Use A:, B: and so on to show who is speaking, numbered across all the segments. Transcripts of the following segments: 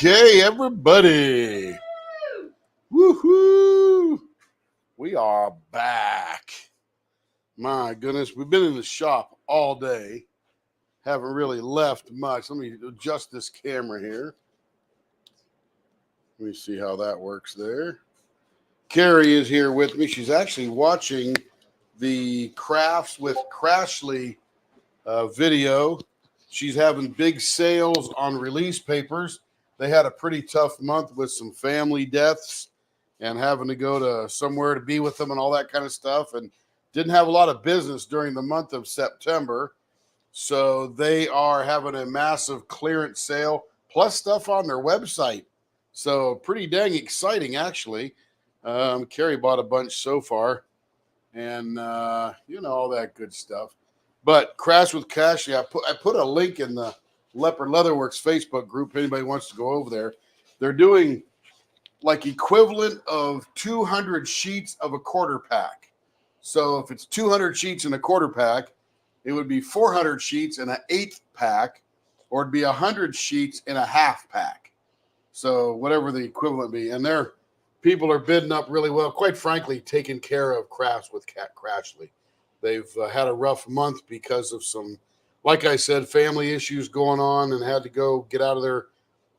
A: Okay, everybody. Woohoo! We are back. My goodness, we've been in the shop all day. Haven't really left much. Let me adjust this camera here. Let me see how that works there. Carrie is here with me. She's actually watching the Crafts with Crashly video. She's having big sales on release papers. They had a pretty tough month with some family deaths and having to go to somewhere to be with them and all that kind of stuff, and didn't have a lot of business during the month of September. So they are having a massive clearance sale plus stuff on their website. So pretty dang exciting, actually. Carrie bought a bunch so far, and all that good stuff. But Crash with Crashly, I put a link in the Leopard Leatherworks Facebook group if anybody wants to go over there. They're doing like equivalent of 200 sheets of a quarter pack. So if it's 200 sheets in a quarter pack, it would be 400 sheets in an eighth pack, or it'd be 100 sheets in a half pack. So whatever the equivalent be. And people are bidding up really well. Quite frankly, taking care of Crafts with Crashly. They've had a rough month because of some, like I said, family issues going on, and had to go get out of their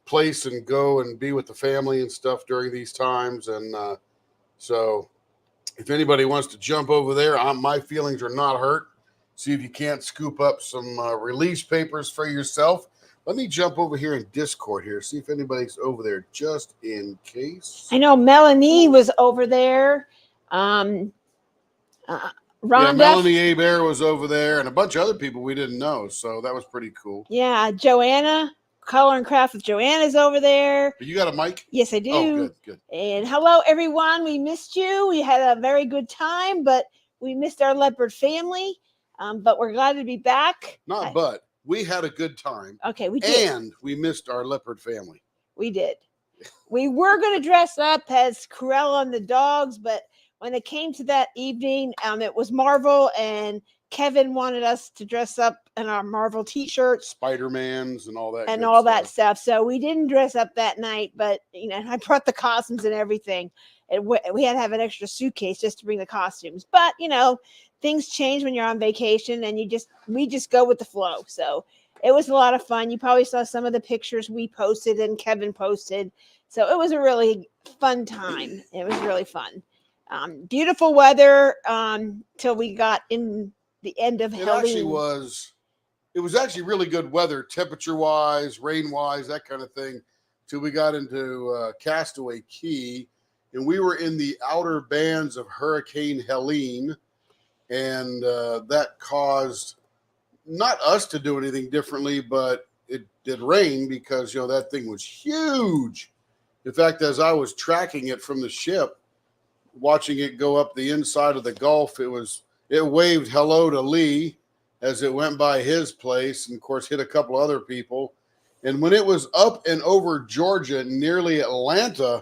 A: place and go and be with the family and stuff during these times. And so if anybody wants to jump over there, my feelings are not hurt. See if you can't scoop up some release papers for yourself. Let me jump over here in Discord here, see if anybody's over there just in case.
B: I know Melanie was over there. Rhonda.
A: Yeah, Melanie Abear was over there, and a bunch of other people we didn't know, so that was pretty cool.
B: Yeah, Joanna, Color and Craft with Joanna's over there.
A: You got a mic?
B: Yes, I do.
A: Oh, good.
B: And hello, everyone. We missed you. We had a very good time, but we missed our leopard family. But we're glad to be back.
A: But we had a good time.
B: Okay, we did.
A: And we missed our leopard family.
B: We did. We were going to dress up as Cruella and the dogs, but when it came to that evening, it was Marvel, and Kevin wanted us to dress up in our Marvel t-shirts,
A: Spider-Mans and all that,
B: and all that stuff. So we didn't dress up that night, but I brought the costumes and everything. And we had to have an extra suitcase just to bring the costumes. But things change when you're on vacation, and we just go with the flow. So it was a lot of fun. You probably saw some of the pictures we posted and Kevin posted. So it was a really fun time. It was really fun. Beautiful weather till we got in the end of Halloween.
A: It was actually really good weather, temperature-wise, rain-wise, that kind of thing, till we got into Castaway Cay, and we were in the outer bands of Hurricane Helene, and that caused not us to do anything differently, but it did rain because that thing was huge. In fact, as I was tracking it from the ship, watching it go up the inside of the Gulf, it waved hello to Lee as it went by his place, and of course hit a couple other people. And when it was up and over Georgia, nearly Atlanta,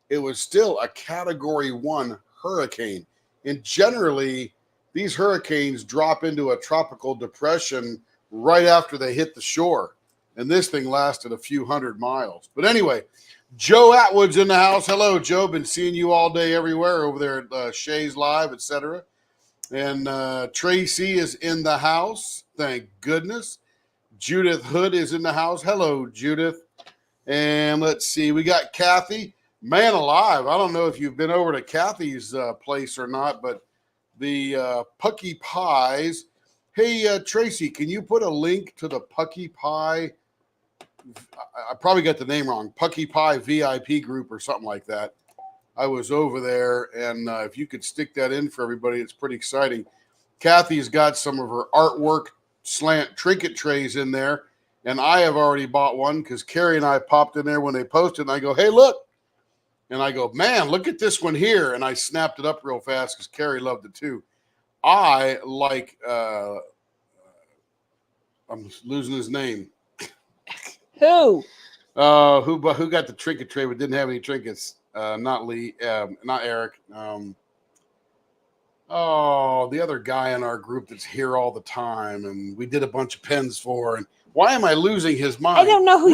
A: it was still a Category 1 hurricane. And generally, these hurricanes drop into a tropical depression right after they hit the shore. And this thing lasted a few hundred miles. But anyway, Joe Atwood's in the house. Hello, Joe. Been seeing you all day everywhere over there at Shays Live, etc. And Tracy is in the house. Thank goodness. Judith Hood is in the house. Hello, Judith. And let's see. We got Kathy. Man alive. I don't know if you've been over to Kathy's place or not, but the Pucky Pies. Hey, Tracy, can you put a link to the Pucky Pie? I probably got the name wrong. Pucky Pie VIP group or something like that. I was over there, and if you could stick that in for everybody, it's pretty exciting. Kathy's got some of her artwork slant trinket trays in there, and I have already bought one because Carrie and I popped in there when they posted, and I go, hey, look. And I go, man, look at this one here. And I snapped it up real fast because Carrie loved it too. I like, I'm losing his name.
B: Who?
A: Who got the trinket tray but didn't have any trinkets? Not Lee, not Eric. The other guy in our group that's here all the time, and we did a bunch of pens for. And why am I losing his mind?
B: I don't know who.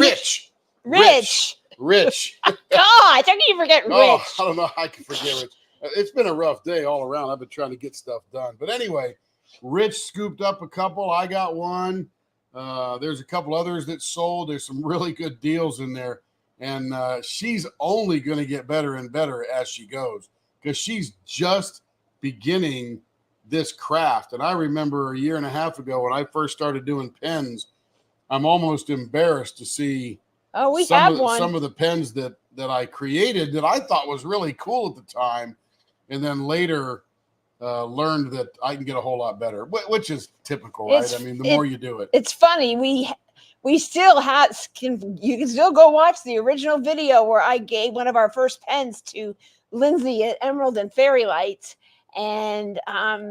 A: Rich. Rich.
B: God, how can you forget Rich?
A: Oh, I don't know how I can forget Rich. It's been a rough day all around. I've been trying to get stuff done. But anyway, Rich scooped up a couple. I got one. There's a couple others that sold. There's some really good deals in there. And she's only going to get better and better as she goes because she's just beginning this craft. And I remember a year and a half ago when I first started doing pens, I'm almost embarrassed to see some of the pens that I created that I thought was really cool at the time. And then later learned that I can get a whole lot better, which is typical, right? I mean, the more you do it.
B: It's funny. We still you can still go watch the original video where I gave one of our first pens to Lindsay at Emerald and Fairy Lights. And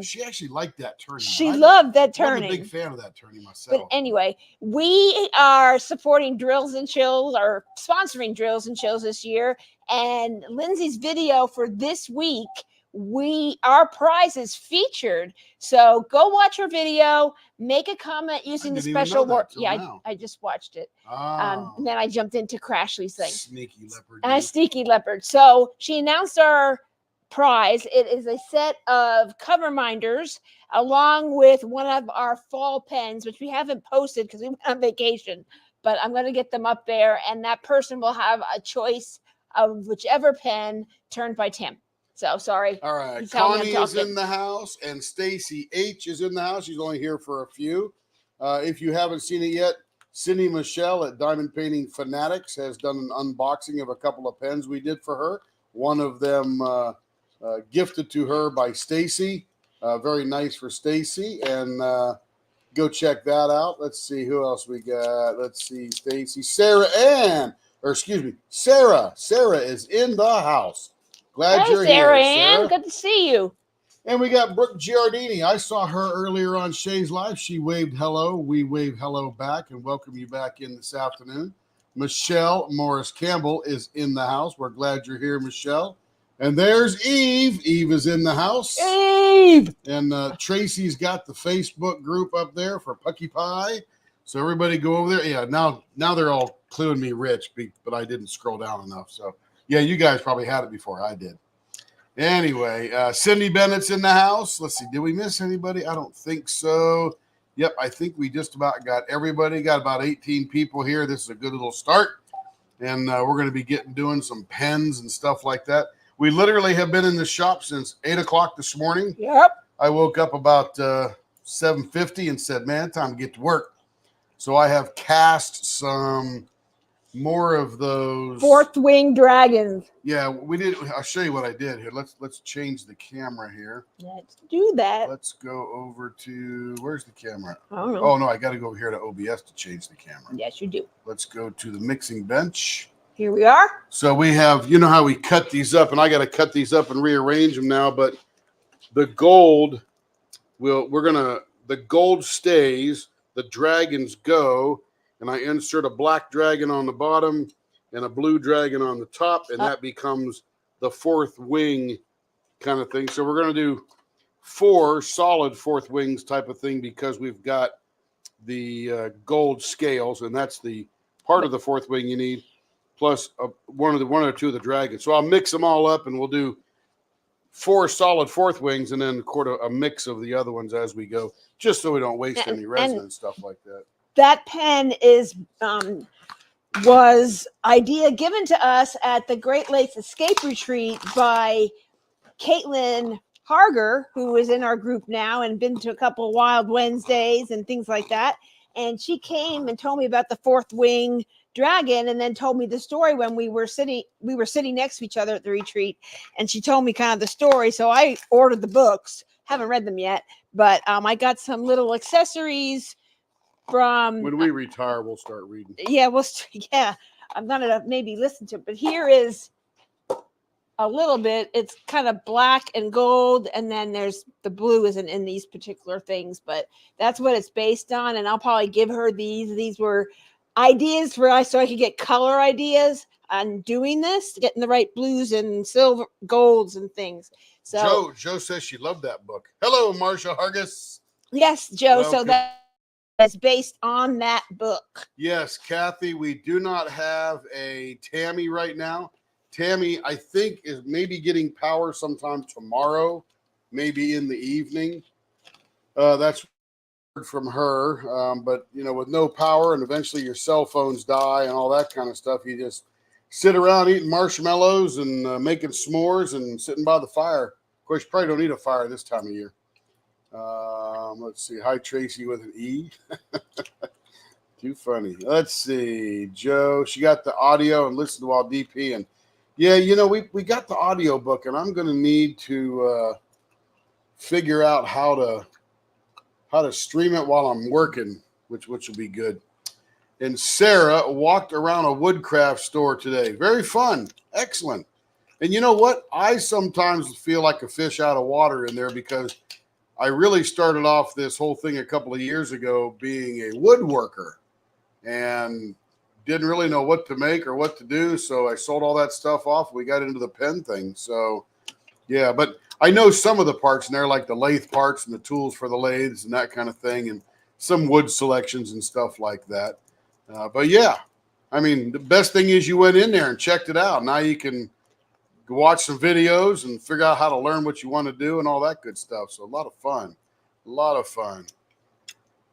A: she actually liked that turning.
B: She loved that turning.
A: I'm a big fan of that turning myself.
B: But anyway, we are supporting Drills and Chills, or sponsoring Drills and Chills this year. And Lindsay's video for this week, our prize is featured. So go watch her video, make a comment using the special word. Yeah, I just watched it. And then I jumped into Crashly's thing.
A: Sneaky leopard.
B: And I sneaky leopard. So she announced our prize. It is a set of cover minders along with one of our fall pens, which we haven't posted because we went on vacation, but I'm going to get them up there, and that person will have a choice of whichever pen turned by Tim. So sorry.
A: All right. Connie is in the house and Stacy H is in the house. She's only here for a few. If you haven't seen it yet, Cindy Michelle at Diamond Painting Fanatics has done an unboxing of a couple of pens we did for her. One of them gifted to her by Stacy. Very nice for Stacy. And go check that out. Let's see who else we got. Let's see, Stacy. Sarah is in the house. Glad you're
B: Sarah
A: here,
B: Ann.
A: Sarah.
B: Good to see you.
A: And we got Brooke Giardini. I saw her earlier on Shane's Live. She waved hello. We waved hello back and welcome you back in this afternoon. Michelle Morris Campbell is in the house. We're glad you're here, Michelle. And there's Eve. Eve is in the house.
B: Eve!
A: And Tracy's got the Facebook group up there for Pucky Pie. So everybody go over there. Yeah, now they're all cluing me Rich, but I didn't scroll down enough. So, yeah, you guys probably had it before I did. Anyway, Cindy Bennett's in the house. Let's see. Did we miss anybody? I don't think so. Yep, I think we just about got everybody. Got about 18 people here. This is a good little start. And we're going to be doing some pens and stuff like that. We literally have been in the shop since 8 o'clock this morning.
B: Yep.
A: I woke up about 7:50 and said, man, time to get to work. So I have cast some more of those
B: Fourth Wing Dragons.
A: Yeah, we did. I'll show you what I did here. Let's change the camera here.
B: Let's do that.
A: Let's go over to, where's the camera?
B: I don't know.
A: Oh no, I got to go over here to OBS to change the camera.
B: Yes, you do.
A: Let's go to the mixing bench.
B: Here we are.
A: So we have, you know how we cut these up, and I got to cut these up and rearrange them now, but the gold the gold stays, the dragons go, and I insert a black dragon on the bottom and a blue dragon on the top, and that becomes the fourth wing kind of thing. So we're going to do 4 solid fourth wings type of thing because we've got the gold scales, and that's the part of the fourth wing you need, plus one or two of the dragons. So I'll mix them all up, and we'll do 4 solid fourth wings, and then a mix of the other ones as we go, just so we don't waste any resin and stuff like that.
B: That pen was idea given to us at the Great Lakes Escape Retreat by Caitlin Harger, who is in our group now and been to a couple of Wild Wednesdays and things like that. And she came and told me about the fourth wing dragon, and then told me the story when we were sitting next to each other at the retreat. And she told me kind of the story. So I ordered the books, haven't read them yet, but I got some little accessories from
A: when we retire, we'll start reading.
B: Yeah, I'm gonna maybe listen to it, but here is a little bit. It's kind of black and gold, and then there's the blue isn't in these particular things, but that's what it's based on. And I'll probably give her these were ideas so I could get color ideas on doing this, getting the right blues and silver golds and things. So
A: Joe says she loved that book. Hello, Marcia Hargis.
B: Yes, Joe.
A: Welcome.
B: So that is based on that book.
A: Yes, Kathy, we do not have a Tammy right now. Tammy, I think, is maybe getting power sometime tomorrow, maybe in the evening. That's from her. But, with no power and eventually your cell phones die and all that kind of stuff, you just sit around eating marshmallows and making s'mores and sitting by the fire. Of course, you probably don't need a fire this time of year. Let's see. Hi, Tracy with an E. Too funny. Let's see. Joe, she got the audio and listened to while DP. And yeah, we got the audio book, and I'm going to need to figure out how to stream it while I'm working, which will be good. And Sarah walked around a woodcraft store today. Very fun. Excellent. And you know what? I sometimes feel like a fish out of water in there because I really started off this whole thing a couple of years ago being a woodworker and didn't really know what to make or what to do. So I sold all that stuff off. We got into the pen thing. So, yeah, but I know some of the parts in there, like the lathe parts and the tools for the lathes and that kind of thing, and some wood selections and stuff like that. But, yeah, I mean, the best thing is you went in there and checked it out. Now you can watch some videos and figure out how to learn what you want to do and all that good stuff. So a lot of fun. A lot of fun.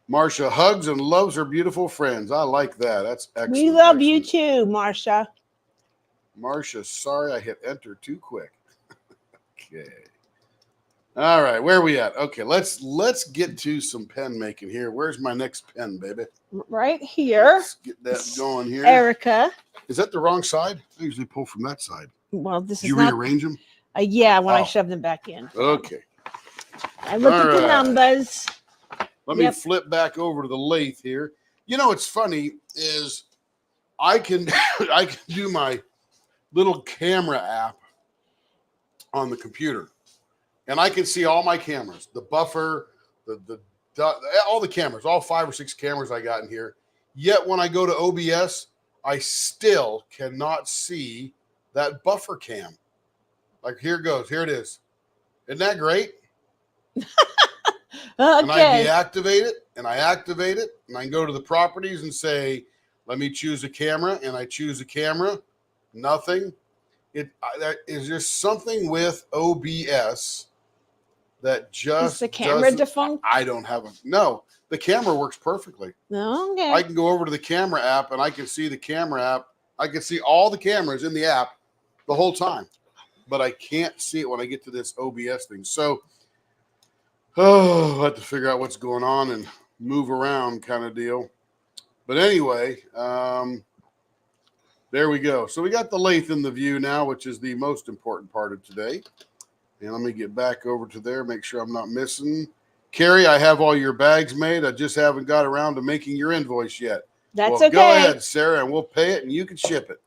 A: Marcia hugs and loves her beautiful friends. I like that. That's excellent.
B: We love you too, Marcia.
A: Marcia, sorry I hit enter too quick. Okay. All right, where are we at? Okay, let's get to some pen making here. Where's my next pen, baby?
B: Right here.
A: Let's get that going here.
B: Erica.
A: Is that the wrong side? I usually pull from that side.
B: Well, this
A: Did
B: is
A: you
B: not.
A: rearrange them?
B: Yeah, when I shoved them back in.
A: Okay.
B: I looked at the numbers.
A: Let me flip back over to the lathe here. What's funny is I can do my little camera app on the computer, and I can see all my cameras, the buffer, all the cameras, all 5 or 6 cameras I got in here. Yet when I go to OBS, I still cannot see that buffer cam. Like, here it goes. Here it is. Isn't that great?
B: Okay.
A: And I deactivate it, and I activate it, and I can go to the properties and say, let me choose a camera, and I choose a camera. Nothing. Is there something with OBS that just
B: is the camera defunct?
A: I don't have no. The camera works perfectly.
B: Okay.
A: I can go over to the camera app, and I can see the camera app. I can see all the cameras in the app the whole time, but I can't see it when I get to this OBS thing. So, I'll have to figure out what's going on and move around kind of deal. But anyway, there we go. So we got the lathe in the view now, which is the most important part of today. And let me get back over to there, make sure I'm not missing. Carrie, I have all your bags made. I just haven't got around to making your invoice yet.
B: That's okay.
A: Go ahead, Sarah, and we'll pay it, and you can ship it.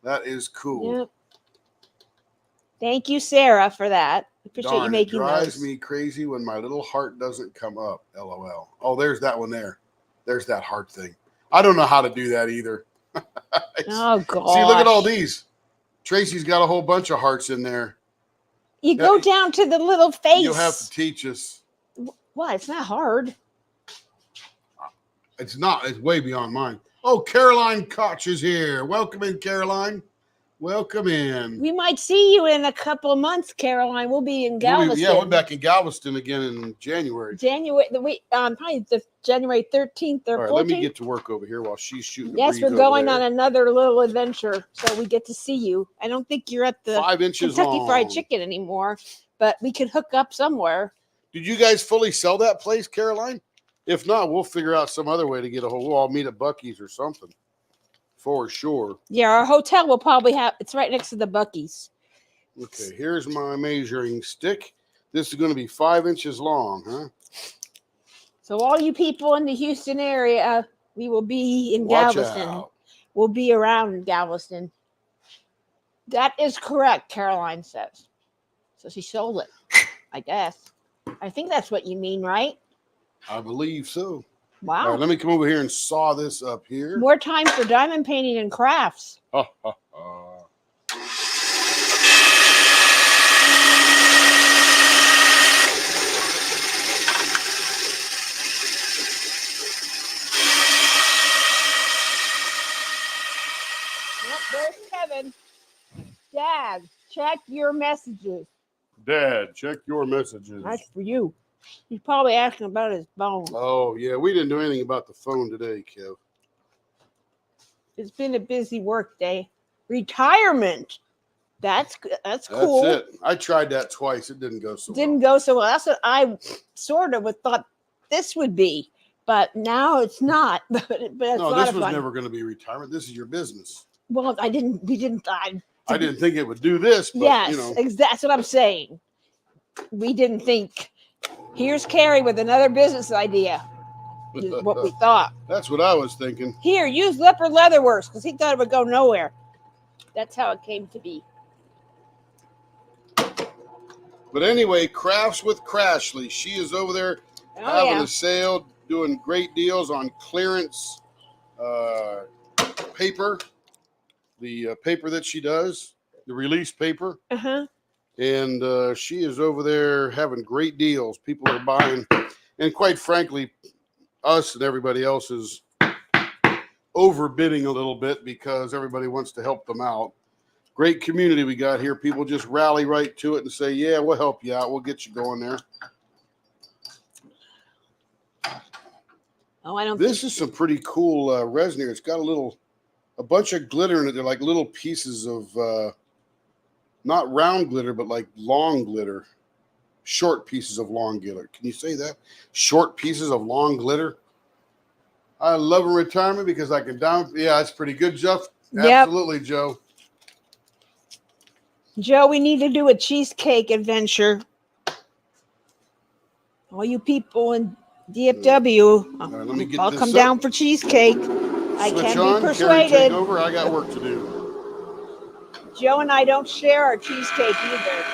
A: That is cool.
B: Yep. Thank you, Sarah, for that. Appreciate you making those.
A: It drives me crazy when my little heart doesn't come up. LOL. Oh, there's that one there. There's that heart thing. I don't know how to do that either.
B: Oh, God.
A: See, look at all these. Tracy's got a whole bunch of hearts in there.
B: You go down to the little face.
A: You'll have to teach us.
B: What? It's not hard.
A: It's not. It's way beyond mine. Oh, Caroline Koch is here. Welcome in, Caroline. Welcome in.
B: We might see you in a couple of months, Caroline. We'll be in Galveston.
A: We're back in Galveston again in January.
B: Probably the January 13th or 14th.
A: All right, let me get to work over here while she's shooting.
B: Yes, we're going on another little adventure, so we get to see you. I don't think you're at the
A: 5 inches
B: Kentucky
A: long.
B: Fried Chicken anymore, but we could hook up somewhere.
A: Did you guys fully sell that place, Caroline? If not, we'll figure out some other way to get a hold. We'll all meet at Buc-ee's or something. For sure.
B: Yeah, our hotel will probably have, it's right next to the Buc-ee's.
A: Okay, here's my measuring stick. This is going to be 5 inches long, huh?
B: So all you people in the Houston area, we will be in
A: Watch
B: Galveston.
A: out.
B: We'll be around Galveston. That is correct, Caroline says. So she sold it, I guess. I think that's what you mean, right?
A: I believe so.
B: Wow.
A: All right, let me come over here and saw this up here.
B: More time for diamond painting and crafts.
A: Ha, ha, ha.
B: Kevin, Dad, check your messages.
A: Dad, check your messages.
B: That's for you. He's probably asking about his phone.
A: Oh, yeah. We didn't do anything about the phone today, Kev.
B: It's been a busy work day. Retirement. That's cool.
A: That's it. I tried that twice. It didn't go so
B: Didn't
A: well.
B: go so well. That's what I sort of thought this would be, but now it's not. But it's a
A: No,
B: lot
A: this
B: of
A: was
B: fun.
A: never going to be retirement. This is your business.
B: Well, I didn't.
A: I didn't think it would do this, but
B: Yes,
A: you know.
B: that's what I'm saying. We didn't think. Here's Carrie with another business idea. Is what we thought.
A: That's what I was thinking.
B: Here, use Leopard Leatherworks because he thought it would go nowhere. That's how it came to be.
A: But anyway, Crafts with Crashly. She is over there having a sale, doing great deals on clearance paper. The paper that she does, the release paper.
B: Uh-huh.
A: And she is over there having great deals. People are buying. And quite frankly, us and everybody else is overbidding a little bit because everybody wants to help them out. Great community we got here. People just rally right to it and say, yeah, we'll help you out. We'll get you going there.
B: Oh, I don't.
A: This is some pretty cool resin here. It's got a bunch of glitter in it. They're like little pieces of, not round glitter, but like long glitter. Short pieces of long glitter. Can you say that? Short pieces of long glitter. I love a retirement because I can yeah, it's pretty good, Jeff.
B: Yep.
A: Absolutely, Joe.
B: Joe, we need to do a cheesecake adventure. All you people in DFW,
A: Right,
B: I'll come down for cheesecake. I can be persuaded.
A: Carrie, take over. I got work to do.
B: Joe and I don't share our cheesecake either.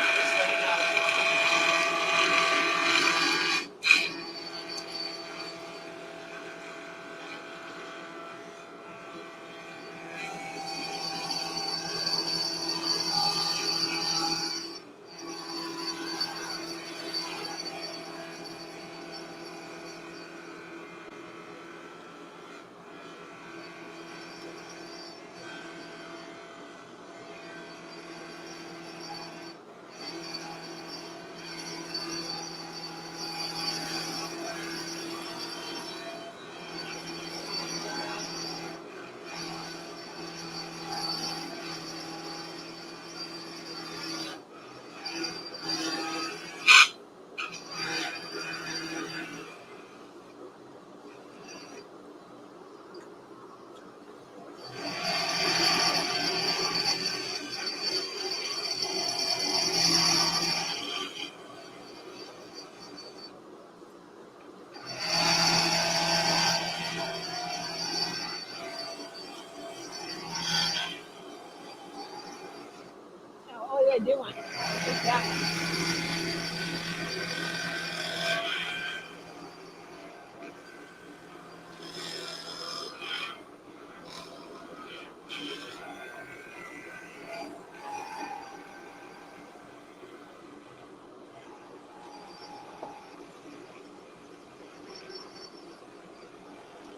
B: What are they doing?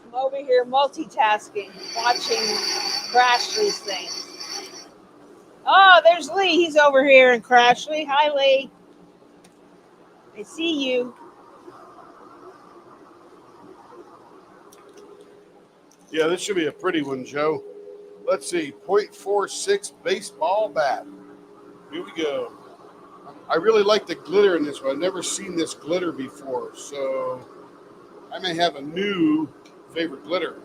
B: I'm over here multitasking, watching Crashly's things. Oh, there's Lee. He's over here in Crashly. Hi, Lee. I see you.
A: Yeah, this should be a pretty one, Joe. Let's see, .46 baseball bat. Here we go. I really like the glitter in this one. I've never seen this glitter before, so I may have a new favorite glitter.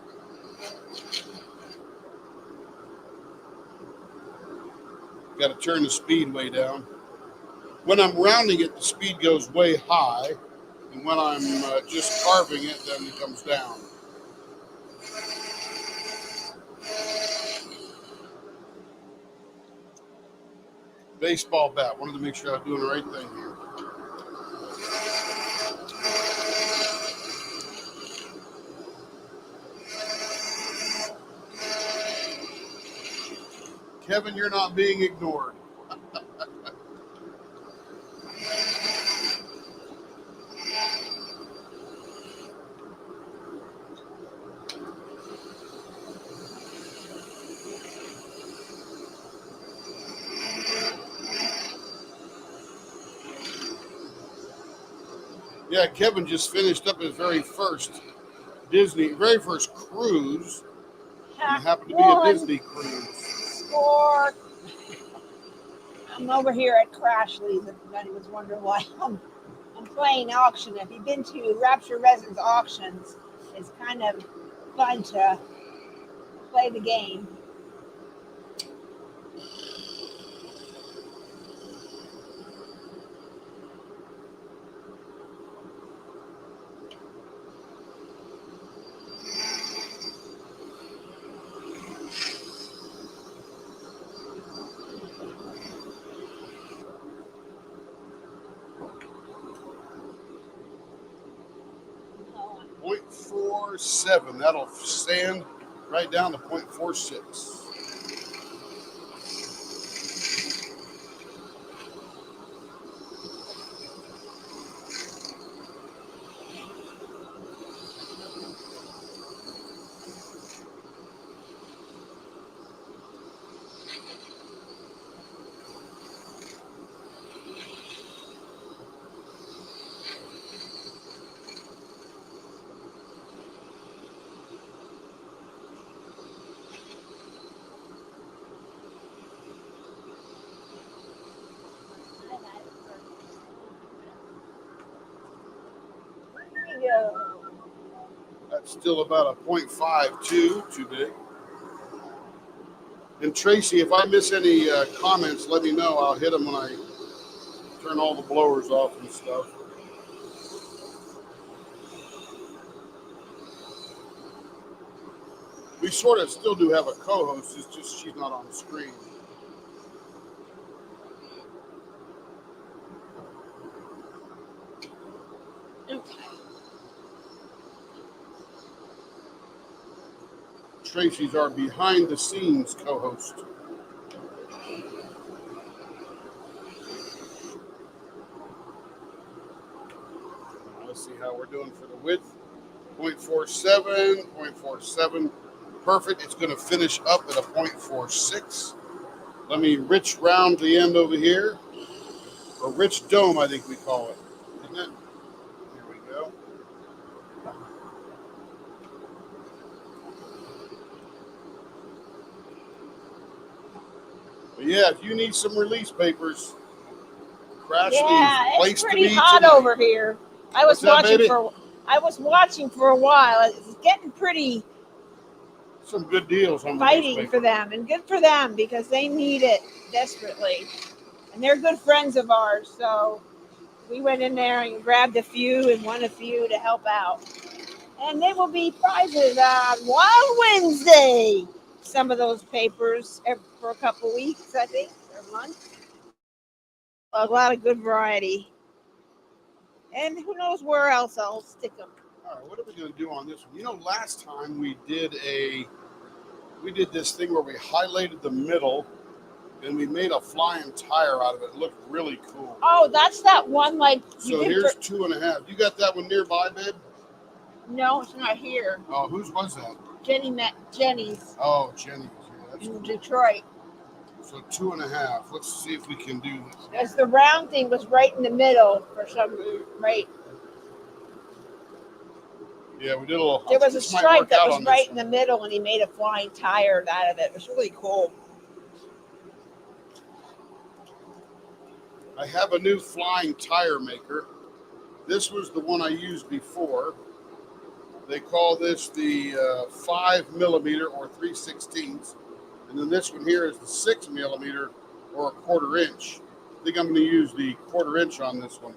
A: Got to turn the speed way down. When I'm rounding it, the speed goes way high, and when I'm just carving it, then it comes down. Baseball bat. Wanted to make sure I was doing the right thing here. Kevin, you're not being ignored. Yeah, Kevin just finished up his very first cruise, and it happened to be a
B: One
A: Disney cruise.
B: score. I'm over here at Crashly's. If anybody was wondering why I'm playing auction. If you've been to Rapture Residence auctions, it's kind of fun to play the game.
A: 0.47. That'll stand right down to 0.46.
B: There we go.
A: That's still about a 0.52, too big. And Tracy, if I miss any comments, let me know. I'll hit them when I turn all the blowers off and stuff. We sort of still do have a co-host. It's just she's not on the screen. Tracy's our behind-the-scenes co-host. Let's see how we're doing for the width. 0.47, 0.47. Perfect. It's going to finish up at a 0.46. Let me rich round the end over here. Or rich dome, I think we call it. Isn't it? Here we go. But yeah, if you need some release papers, Crashly's place
B: it's pretty
A: to be
B: hot
A: tonight.
B: over here. I was watching for a while. It's getting pretty
A: Some good deals on
B: fighting for them, and good for them because they need it desperately. And they're good friends of ours, so we went in there and grabbed a few and won a few to help out. And there will be prizes on Wild Wednesday. Some of those papers for a couple weeks, I think, or a month. A lot of good variety. And who knows where else I'll stick them.
A: All right, what are we going to do on this one? You know, last time we did this thing where we highlighted the middle and we made a flying tire out of it. It looked really cool.
B: Oh, that's that one like.
A: So here's 2.5. You got that one nearby, babe?
B: No, it's not here.
A: Oh, whose was that?
B: Jenny's.
A: Oh, Jenny's. Yeah,
B: in Detroit.
A: So 2.5. Let's see if we can do this.
B: Because the round thing was right in the middle for some reason, right?
A: Yeah, we did a little.
B: There was a stripe that was right in the middle, and he made a flying tire out of it. It was really cool.
A: I have a new flying tire maker. This was the one I used before. They call this the 5 millimeter or 3/16. And then this one here is the 6 millimeter or a 1/4 inch. I think I'm going to use the 1/4 inch on this one.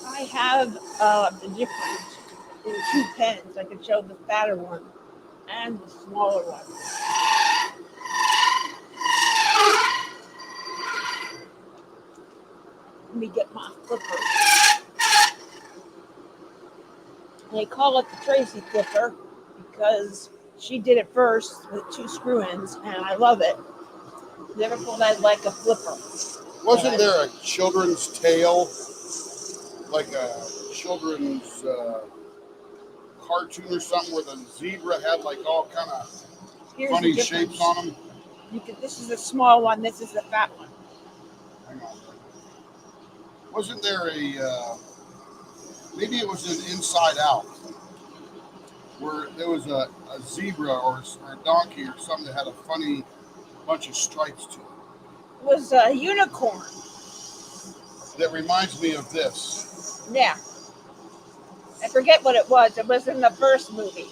B: I have the difference in 2 pens. I can show the fatter one and the smaller one. Let me get my flipper. They call it the Tracy flipper because she did it first with 2 screw ends, and I love it. Never thought I'd like a flipper.
A: Wasn't there a children's tale, like a children's cartoon or something, where the zebra had like all kind of funny shapes on them?
B: This is a small one. This is the fat one.
A: Hang on. Wasn't there maybe it was an Inside Out, where there was a zebra or a donkey or something that had a funny bunch of stripes to it.
B: It was a unicorn.
A: That reminds me of this.
B: Yeah. I forget what it was. It was in the first movie.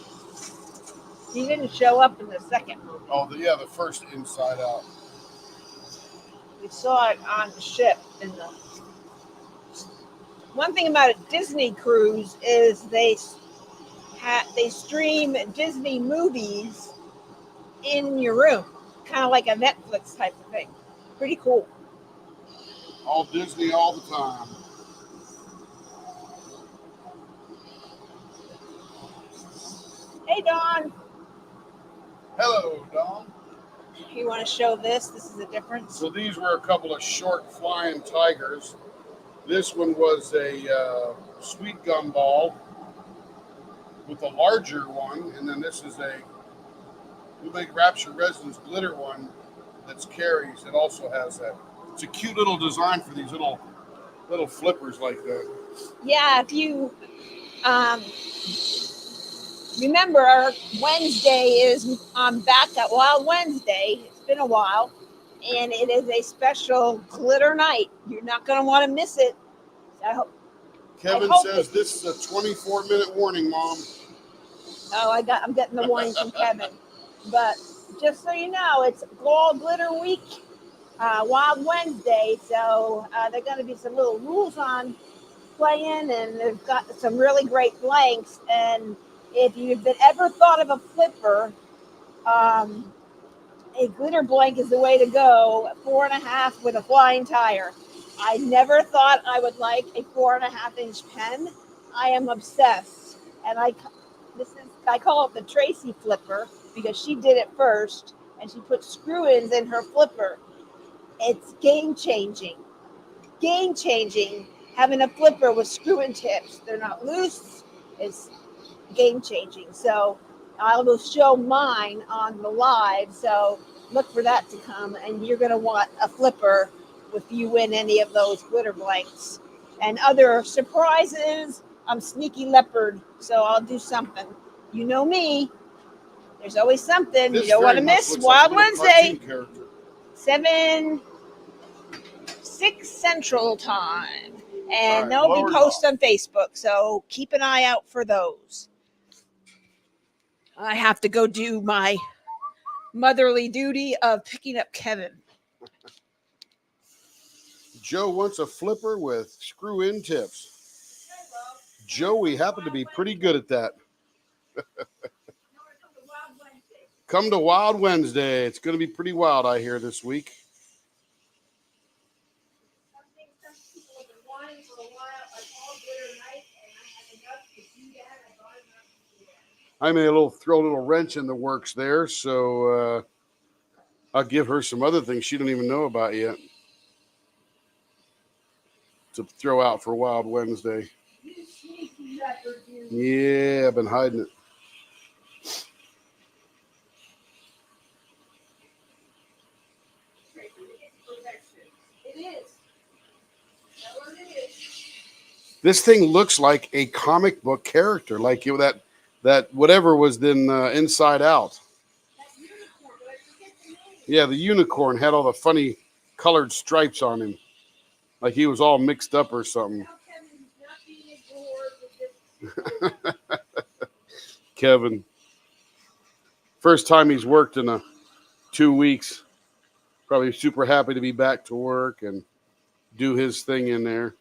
B: He didn't show up in the second movie.
A: Oh, the first Inside Out.
B: We saw it on the ship. One thing about a Disney cruise is they stream Disney movies in your room, kind of like a Netflix type of thing. Pretty cool.
A: All Disney all the time.
B: Hey, Dawn.
A: Hello, Dawn.
B: You want to show this? This is the difference.
A: So these were a couple of short flying tigers. This one was a sweet gum ball with a larger one, and then this is a Blue Lake Rapture Residence glitter one that's Carrie's. It also has that. It's a cute little design for these little flippers like that.
B: Yeah, if you remember, our Wednesday is back at Wild Wednesday. It's been a while, and it is a special glitter night. You're not going to want to miss it.
A: Kevin says this is a 24-minute warning, Mom.
B: Oh, I'm getting the warning from Kevin. But just so you know, it's Fall Glitter Week, Wild Wednesday. So there are going to be some little rules on playing, and they've got some really great blanks. And if you've ever thought of a flipper, a glitter blank is the way to go. 4.5 with a flying tire. I never thought I would like a 4.5-inch pen. I am obsessed, and I call it the Tracy flipper because she did it first, and she put screw-ins in her flipper. It's game changing. Having a flipper with screw-in tips. They're not loose. It's game changing. So I will show mine on the live. So look for that to come, and you're going to want a flipper if you win any of those glitter blanks. And other surprises, I'm Sneaky Leopard, so I'll do something. You know me. There's always something you don't want to miss. Wild Wednesday, 6 Central Time. And they'll be posted on Facebook, so keep an eye out for those. I have to go do my motherly duty of picking up Kevin.
A: Joe wants a flipper with screw-in tips. Joe, we happen to be pretty good at that. Come to Wild Wednesday. It's going to be pretty wild, I hear, this week. I may throw a little wrench in the works there, so I'll give her some other things she don't even know about yet to throw out for Wild Wednesday. Yeah, I've been hiding it. This thing looks like a comic book character, like that whatever was in Inside Out. Yeah, the unicorn had all the funny colored stripes on him, like he was all mixed up or something. Kevin, first time he's worked in 2 weeks, probably super happy to be back to work and do his thing in there.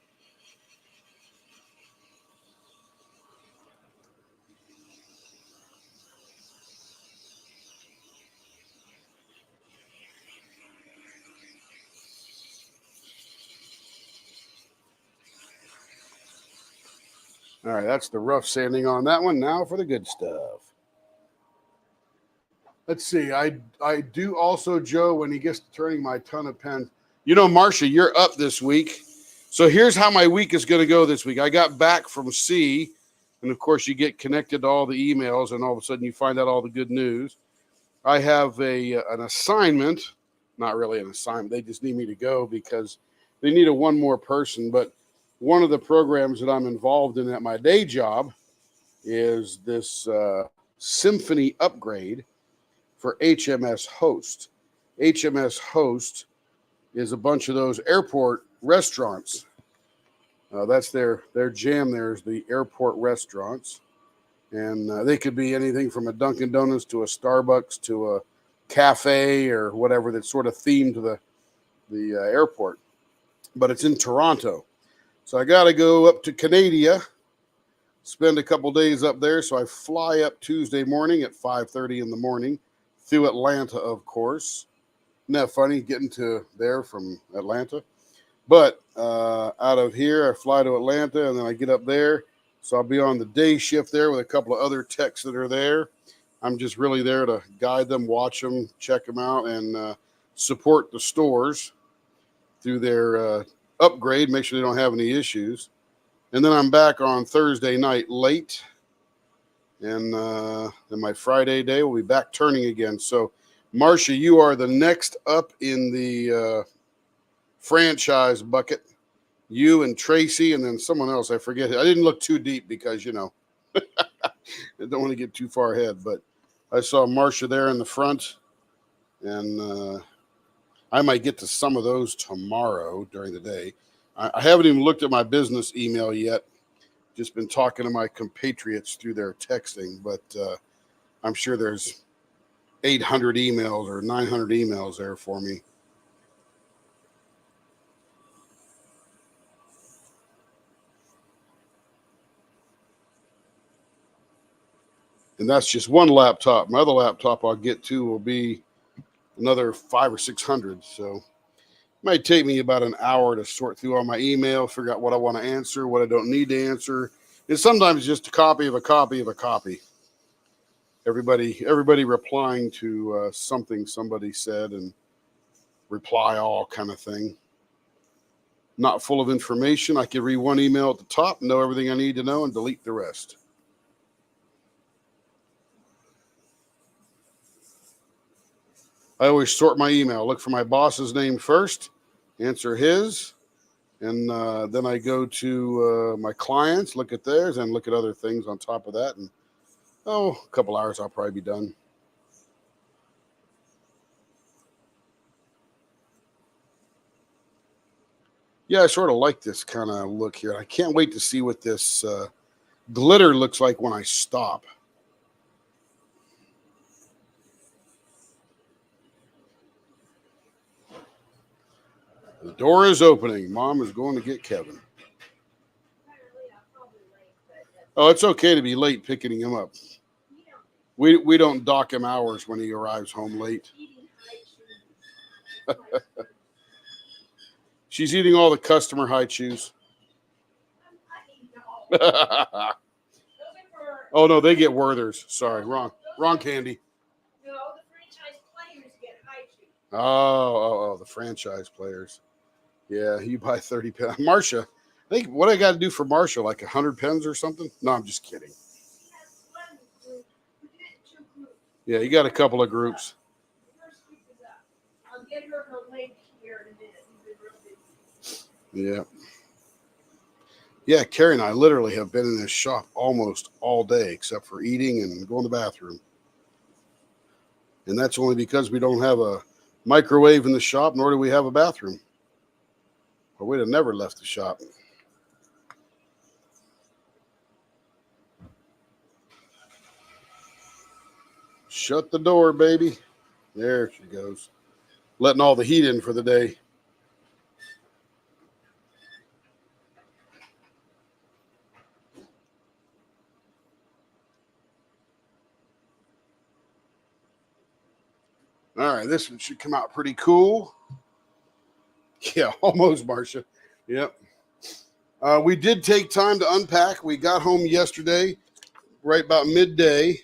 A: All right, that's the rough sanding on that one. Now for the good stuff. Let's see. I do also, Joe, when he gets to turning my ton of pens. You know, Marcia, you're up this week. So here's how my week is going to go this week. I got back from sea, and of course you get connected to all the emails, and all of a sudden you find out all the good news. I have an assignment, not really an assignment. They just need me to go because they need one more person. But one of the programs that I'm involved in at my day job is this Symphony upgrade for HMS Host. HMS Host is a bunch of those airport restaurants. That's their jam. There's the airport restaurants, and they could be anything from a Dunkin' Donuts to a Starbucks to a cafe or whatever that's sort of themed to the airport. But it's in Toronto, so I got to go up to Canada, spend a couple days up there. So I fly up Tuesday morning at 5:30 in the morning through Atlanta, of course. Isn't that funny getting to there from Atlanta? But out of here, I fly to Atlanta, and then I get up there. So I'll be on the day shift there with a couple of other techs that are there. I'm just really there to guide them, watch them, check them out, and support the stores through their upgrade, make sure they don't have any issues. And then I'm back on Thursday night late. And then my Friday day, we'll be back turning again. So, Marcia, you are the next up in the franchise bucket. You and Tracy, and then someone else. I forget. I didn't look too deep because, I don't want to get too far ahead. But I saw Marcia there in the front, and I might get to some of those tomorrow during the day. I haven't even looked at my business email yet. Just been talking to my compatriots through their texting, but I'm sure there's 800 emails or 900 emails there for me. And that's just one laptop. My other laptop I'll get to will be another 500 or 600. So it might take me about an hour to sort through all my email, figure out what I want to answer, what I don't need to answer. And sometimes just a copy of a copy of a copy. Everybody replying to something somebody said and reply all kind of thing. Not full of information. I can read one email at the top, know everything I need to know, and delete the rest. I always sort my email. Look for my boss's name first, answer his, and then I go to my clients, look at theirs, and look at other things on top of that. And a couple hours, I'll probably be done. Yeah, I sort of like this kind of look here. I can't wait to see what this glitter looks like when I stop. The door is opening. Mom is going to get Kevin. Oh, it's okay to be late picking him up. We don't dock him hours when he arrives home late. She's eating all the customer high chews. Oh, no, they get Werther's. Sorry, wrong candy.
B: No, the franchise players get high chews.
A: Oh, the franchise players. Yeah, you buy 30 pens. Marcia, I think what I got to do for Marcia, like 100 pens or something? No, I'm just kidding. Yeah, you got a couple of groups.
B: I'll get her link here in a minute.
A: Yeah. Yeah, Carrie and I literally have been in this shop almost all day except for eating and going to the bathroom. And that's only because we don't have a microwave in the shop, nor do we have a bathroom. Or we'd have never left the shop. Shut the door, baby. There she goes. Letting all the heat in for the day. All right, this one should come out pretty cool. Yeah, almost, Marcia. Yep. We did take time to unpack. We got home yesterday, right about midday,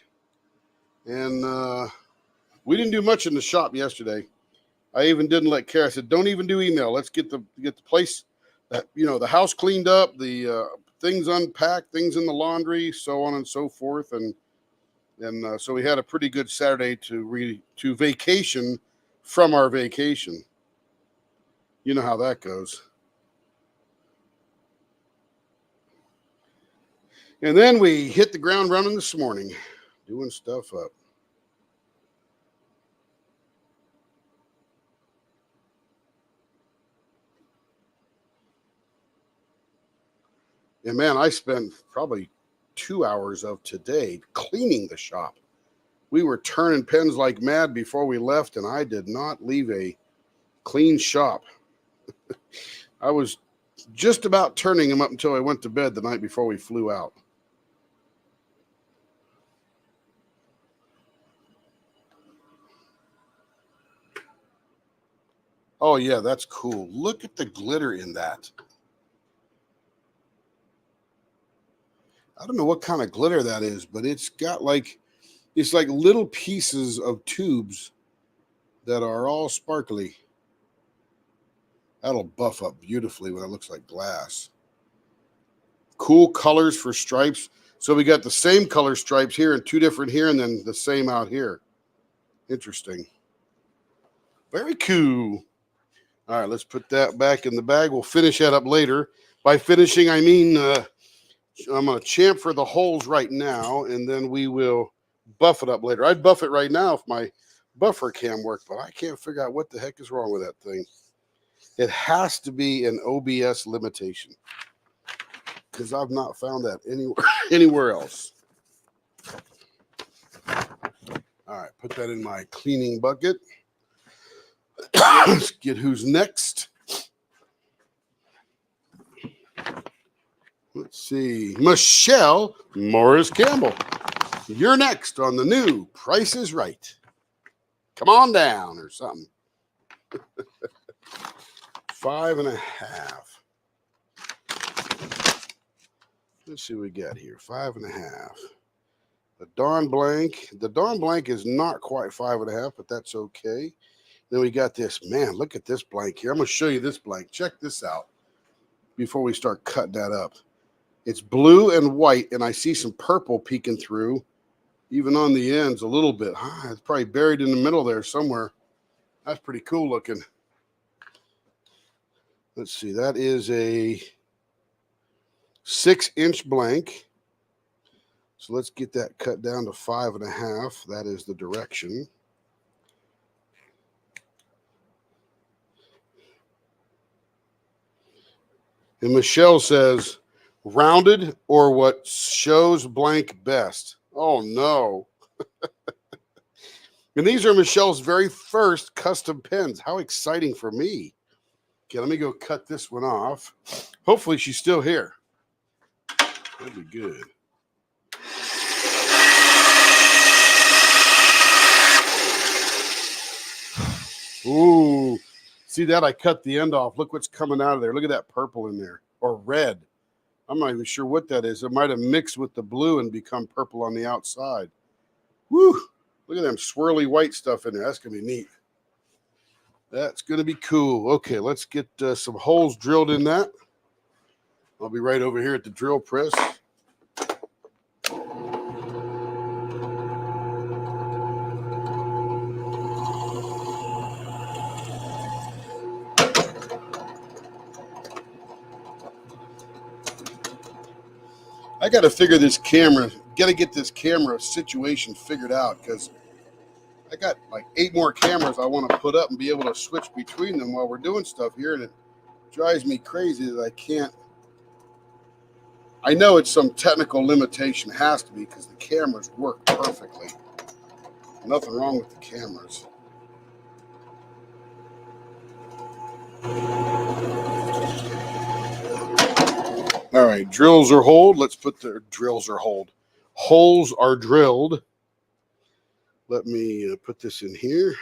A: and we didn't do much in the shop yesterday. I even didn't let Kara. I said, "Don't even do email. Let's get the place, the house cleaned up, the things unpacked, things in the laundry, so on and so forth." And And so we had a pretty good Saturday to vacation from our vacation. You know how that goes. And then we hit the ground running this morning, doing stuff up. And man, I spent probably 2 hours of today cleaning the shop. We were turning pens like mad before we left, and I did not leave a clean shop. I was just about turning them up until I went to bed the night before we flew out. Oh, yeah, that's cool. Look at the glitter in that. I don't know what kind of glitter that is, but it's got it's like little pieces of tubes that are all sparkly. That'll buff up beautifully when it looks like glass. Cool colors for stripes. So we got the same color stripes here and 2 different here, and then the same out here. Interesting. Very cool. All right, let's put that back in the bag. We'll finish that up later. By finishing, I mean I'm going to chamfer the holes right now, and then we will buff it up later. I'd buff it right now if my buffer cam worked, but I can't figure out what the heck is wrong with that thing. It has to be an OBS limitation because I've not found that anywhere else. All right, put that in my cleaning bucket. Let's get who's next. Let's see. Michelle Morris Campbell. You're next on the new Price is Right. Come on down or something. 5.5. Let's see what we got here. 5.5. The Dawn Blank. The Dawn Blank is not quite 5.5, but that's okay. Then we got this. Man, look at this blank here. I'm going to show you this blank. Check this out before we start cutting that up. It's blue and white, and I see some purple peeking through, even on the ends a little bit. It's probably buried in the middle there somewhere. That's pretty cool looking. Let's see. That is a 6-inch blank. So let's get that cut down to 5.5. That is the direction. And Michelle says, rounded or what shows blank best? Oh, no. And these are Michelle's very first custom pens. How exciting for me. Okay, let me go cut this one off. Hopefully she's still here. That'd be good. Ooh. See that? I cut the end off. Look what's coming out of there. Look at that purple in there, or red. I'm not even sure what that is. It might have mixed with the blue and become purple on the outside. Woo! Look at them swirly white stuff in there. That's going to be neat. That's going to be cool. Okay, let's get some holes drilled in that. I'll be right over here at the drill press. I got to figure this camera, got to get this camera situation figured out because I got like 8 more cameras I want to put up and be able to switch between them while we're doing stuff here. And it drives me crazy that I can't. I know it's some technical limitation, it has to be because the cameras work perfectly. Nothing wrong with the cameras. All right, drills are holed. Let's put the drills are holed. Holes are drilled. Let me put this in here.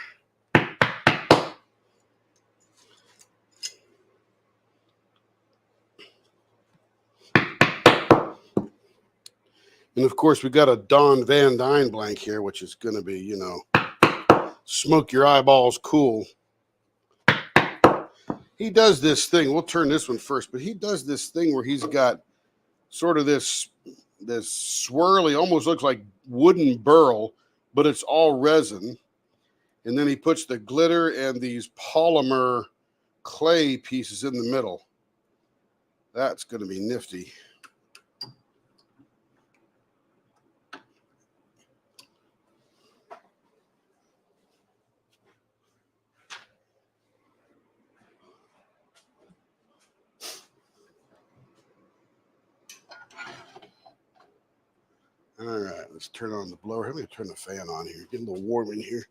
A: And of course, we got a Don Van Dyne blank here, which is going to be, you know, smoke your eyeballs cool. He does this thing. We'll turn this one first, but he does this thing where he's got sort of this this swirly, almost looks like wooden burl, but it's all resin. And then he puts the glitter and these polymer clay pieces in the middle. That's going to be nifty. All right, let's turn on the blower. I'm going to turn the fan on here. Get a little warm in here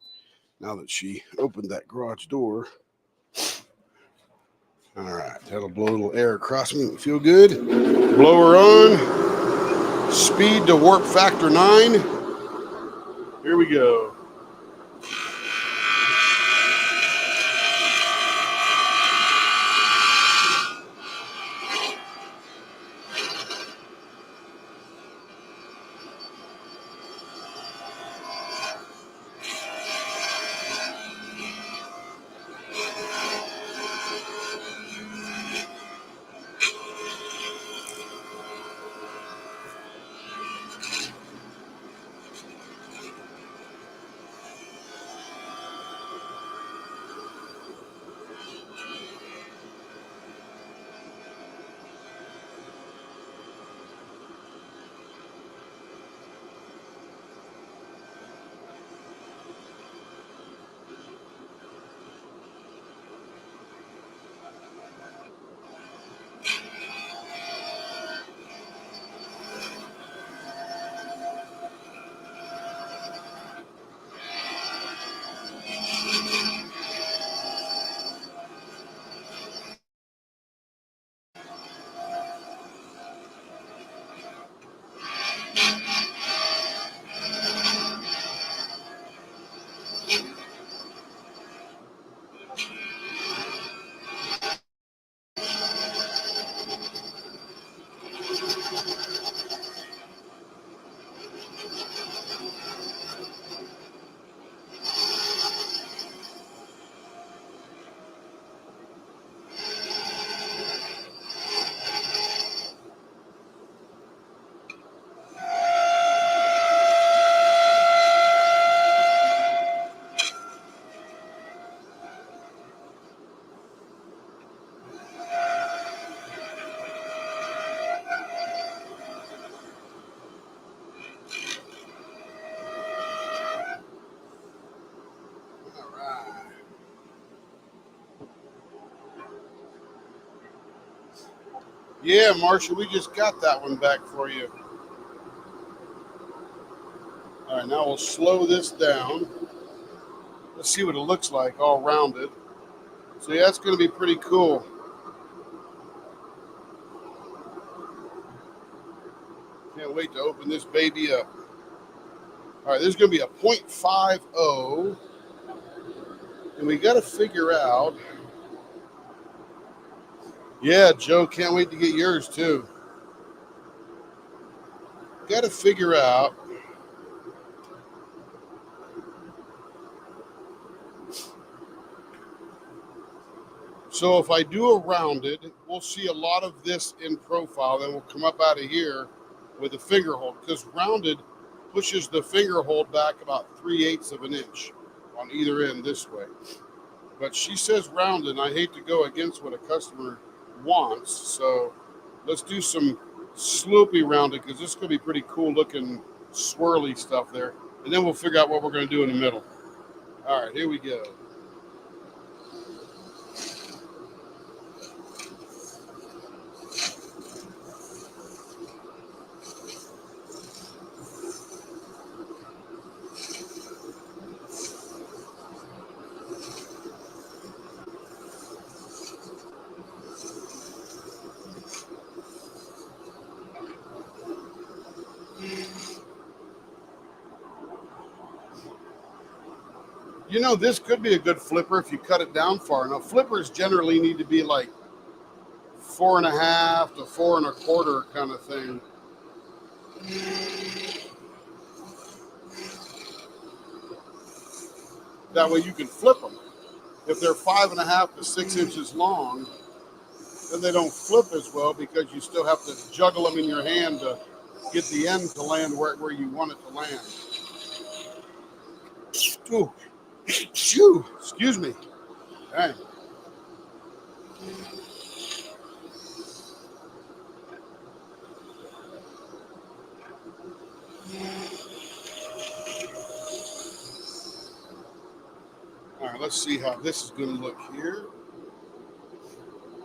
A: now that she opened that garage door. All right, that'll blow a little air across me. Feel good. Blower on. Speed to warp factor 9. Here we go. Yeah, Marcia, we just got that one back for you. All right, now we'll slow this down. Let's see what it looks like all rounded. So yeah, that's going to be pretty cool. Can't wait to open this baby up. All right, this is going to be a 0.50. And we got to figure out. Yeah, Joe, can't wait to get yours too. Got to figure out. So if I do a rounded, we'll see a lot of this in profile. Then we'll come up out of here with a finger hold, because rounded pushes the finger hold back about 3/8 of an inch on either end this way. But she says rounded, and I hate to go against what a customer wants. So let's do some sloopy rounded, because this is going to be pretty cool looking swirly stuff there. And then we'll figure out what we're going to do in the middle. All right, here we go. You know, this could be a good flipper if you cut it down far enough. Flippers generally need to be like 4.5 to 4 1/4 kind of thing. That way you can flip them. If they're 5.5 to 6 inches long, then they don't flip as well, because you still have to juggle them in your hand to get the end to land where you want it to land. Ooh. Shoo. Excuse me. Dang. All right, let's see how this is going to look here.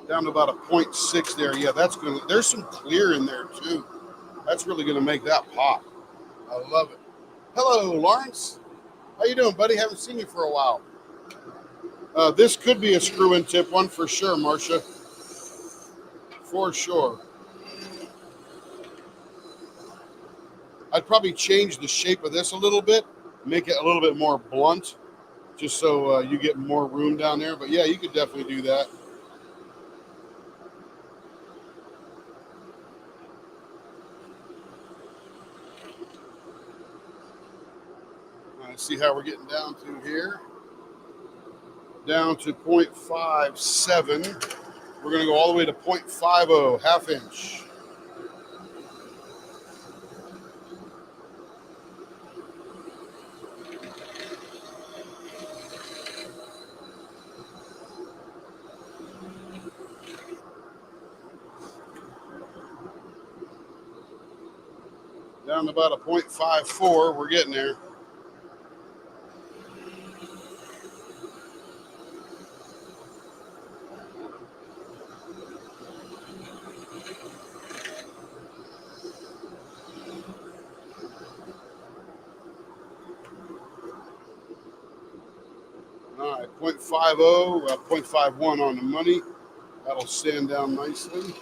A: Down to about a 0.6 there. Yeah, that's going to, there's some clear in there too. That's really going to make that pop. I love it. Hello, Lawrence. How you doing, buddy? Haven't seen you for a while. This could be a screw-in tip one for sure, Marcia. For sure. I'd probably change the shape of this a little bit, make it a little bit more blunt, just so you get more room down there. But yeah, you could definitely do that. See how we're getting down to here. Down to 0.57. We're going to go all the way to 0.50, half inch. Down to about a 0.54. We're getting there. All right, 0.50, 0.51 on the money. That'll sand down nicely.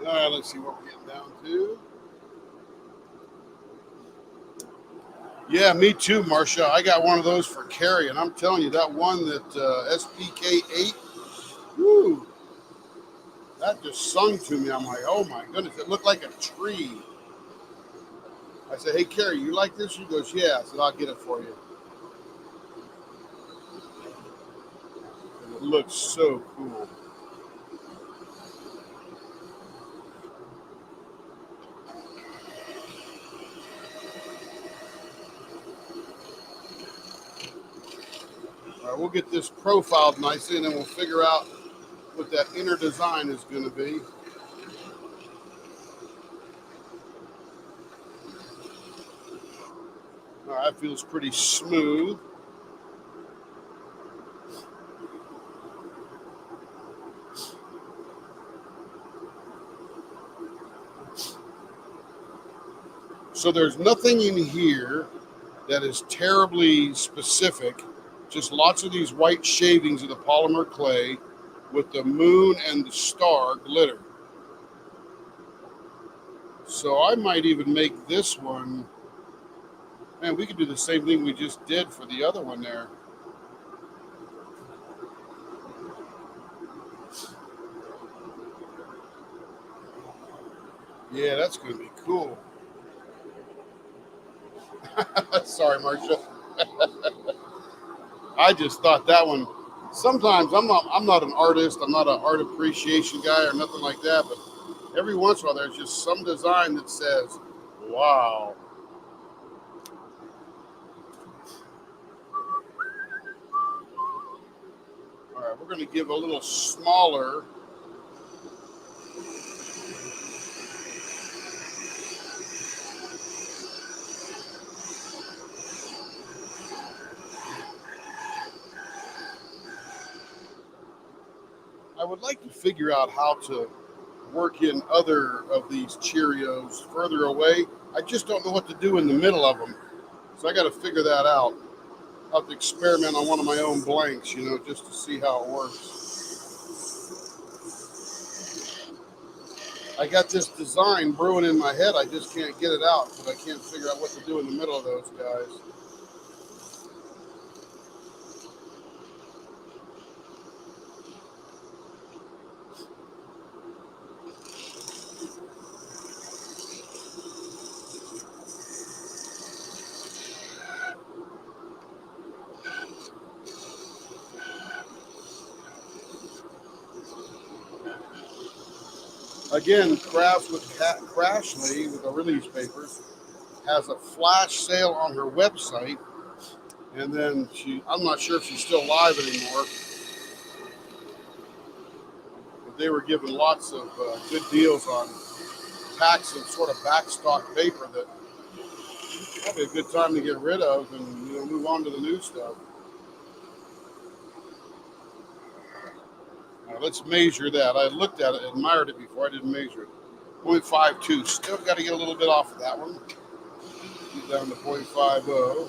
A: All right, let's see what we're getting down to. Yeah, me too, Marcia. I got one of those for Carrie, and I'm telling you, that one that SPK8, whoo, that just sung to me. I'm like, oh my goodness, it looked like a tree. I said, hey, Carrie, you like this? She goes, yeah. I said, I'll get it for you. And it looks so cool. All right, we'll get this profiled nicely, and then we'll figure out what that inner design is going to be. All right, that feels pretty smooth. So there's nothing in here that is terribly specific, just lots of these white shavings of the polymer clay with the moon and the star glitter. So I might even make this one, man, we could do the same thing we just did for the other one there. Yeah, that's going to be cool. Sorry, Marcia. I just thought that one. Sometimes I'm not an artist. I'm not an art appreciation guy or nothing like that. But every once in a while, there's just some design that says, "Wow." we're going to give a little smaller I would like to figure out how to work in other of these Cheerios further away. I just don't know what to do in the middle of them. So I got to figure that out. I'll have to experiment on one of my own blanks, just to see how it works. I got this design brewing in my head. I just can't get it out, but I can't figure out what to do in the middle of those guys. Again, Crafts with Crashly with the release papers has a flash sale on her website, and then I'm not sure if she's still live anymore, but they were giving lots of good deals on packs of sort of backstock paper that probably a good time to get rid of and move on to the new stuff. Now, let's measure that. I looked at it, admired it before. I didn't measure it. 0.52. Still got to get a little bit off of that one. Get down to 0.50.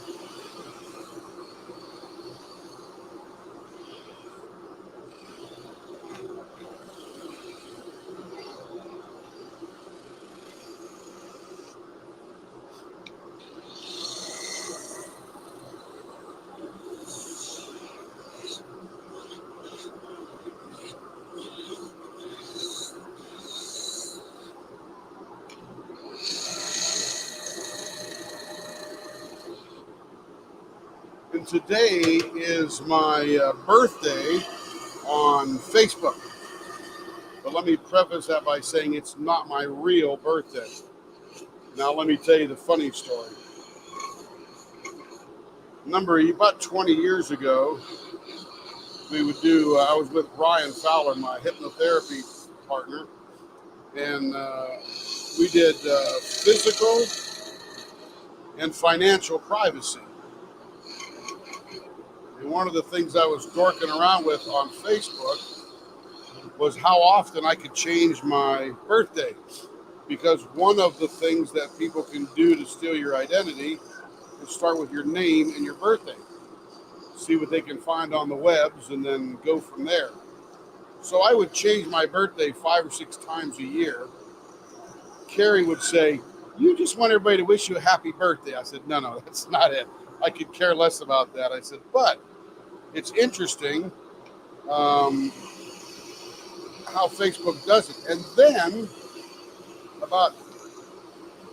A: And today is my birthday on Facebook. But let me preface that by saying it's not my real birthday. Now let me tell you the funny story. About 20 years ago, we would do, I was with Brian Fowler, my hypnotherapy partner, and we did physical and financial privacy. And one of the things I was dorking around with on Facebook was how often I could change my birthday. Because one of the things that people can do to steal your identity is start with your name and your birthday. See what they can find on the webs and then go from there. So I would change my birthday 5 or 6 times a year. Carrie would say, "You just want everybody to wish you a happy birthday." I said, no, that's not it. I could care less about that. I said, but it's interesting how Facebook does it. And then about,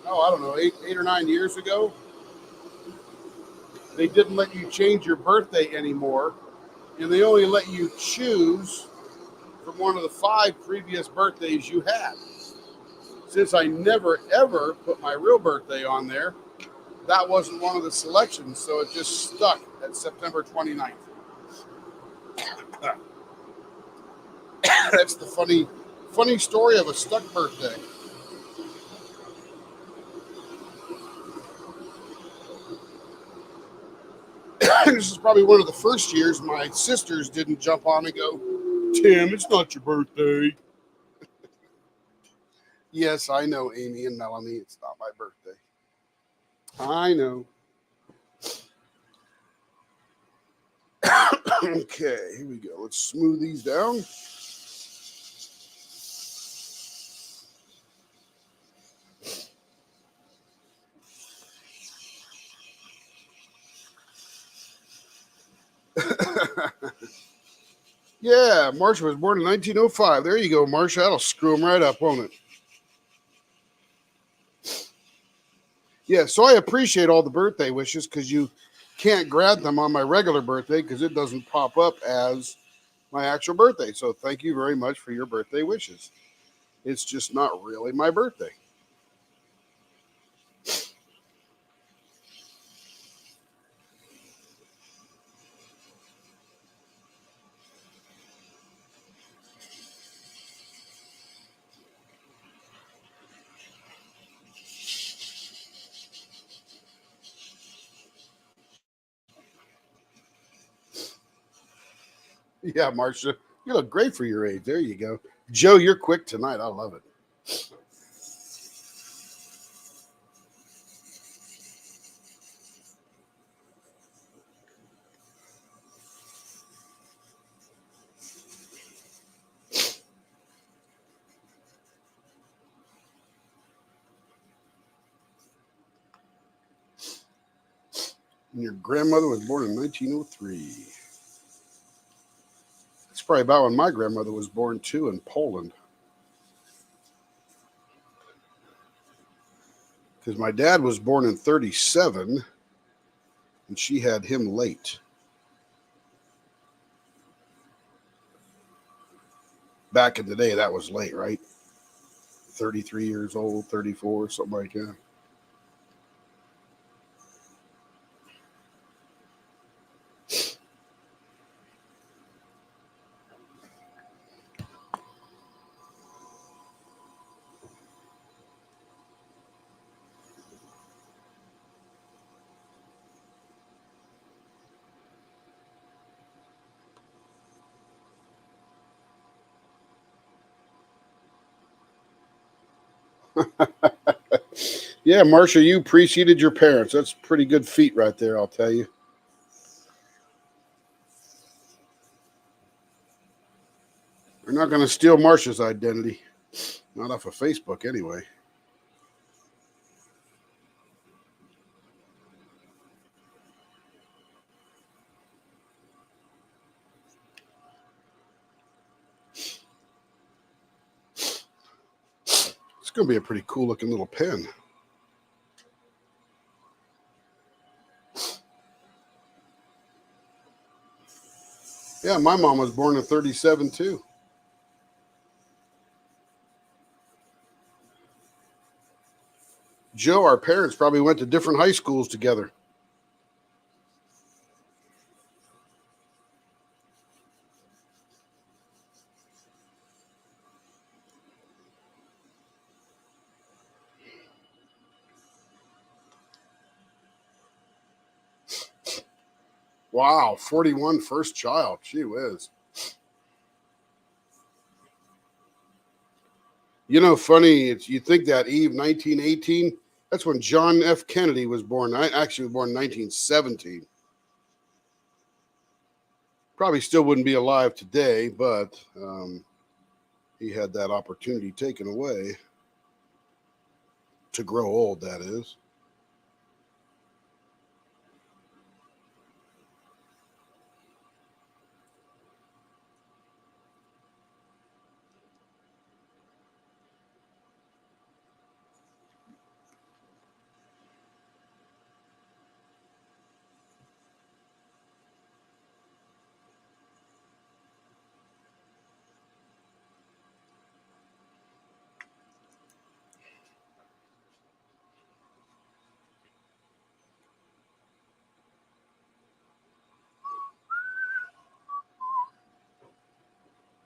A: I don't know, 8 or 9 years ago, they didn't let you change your birthday anymore. And they only let you choose from one of the 5 previous birthdays you had. Since I never, ever put my real birthday on there, that wasn't one of the selections. So it just stuck at September 29th. That's the funny story of a stuck birthday. This is probably one of the first years my sisters didn't jump on and go, "Tim, it's not your birthday." Yes, I know, Amy and Melanie, it's not my birthday. I know. Okay, here we go. Let's smooth these down. Yeah, Marsha was born in 1905. There you go, Marsha. That'll screw him right up, won't it? Yeah, so I appreciate all the birthday wishes because you can't grant them on my regular birthday because it doesn't pop up as my actual birthday. So thank you very much for your birthday wishes. It's just not really my birthday. Yeah, Marcia, you look great for your age. There you go. Joe, you're quick tonight. I love it. And your grandmother was born in 1903. That's probably about when my grandmother was born too, in Poland. Because my dad was born in 37 and she had him late. Back in the day, that was late, right? 33 years old, 34, something like that. Yeah, Marcia, you preceded your parents. That's a pretty good feat right there, I'll tell you. They're not going to steal Marcia's identity. Not off of Facebook, anyway. It's going to be a pretty cool looking little pen. Yeah, my mom was born in 37 too. Joe, our parents probably went to different high schools together. Wow, 41 first child. Gee whiz. You know, funny, it's, you think that Eve 1918, that's when John F. Kennedy was born. I actually was born in 1917. Probably still wouldn't be alive today, but he had that opportunity taken away to grow old, that is.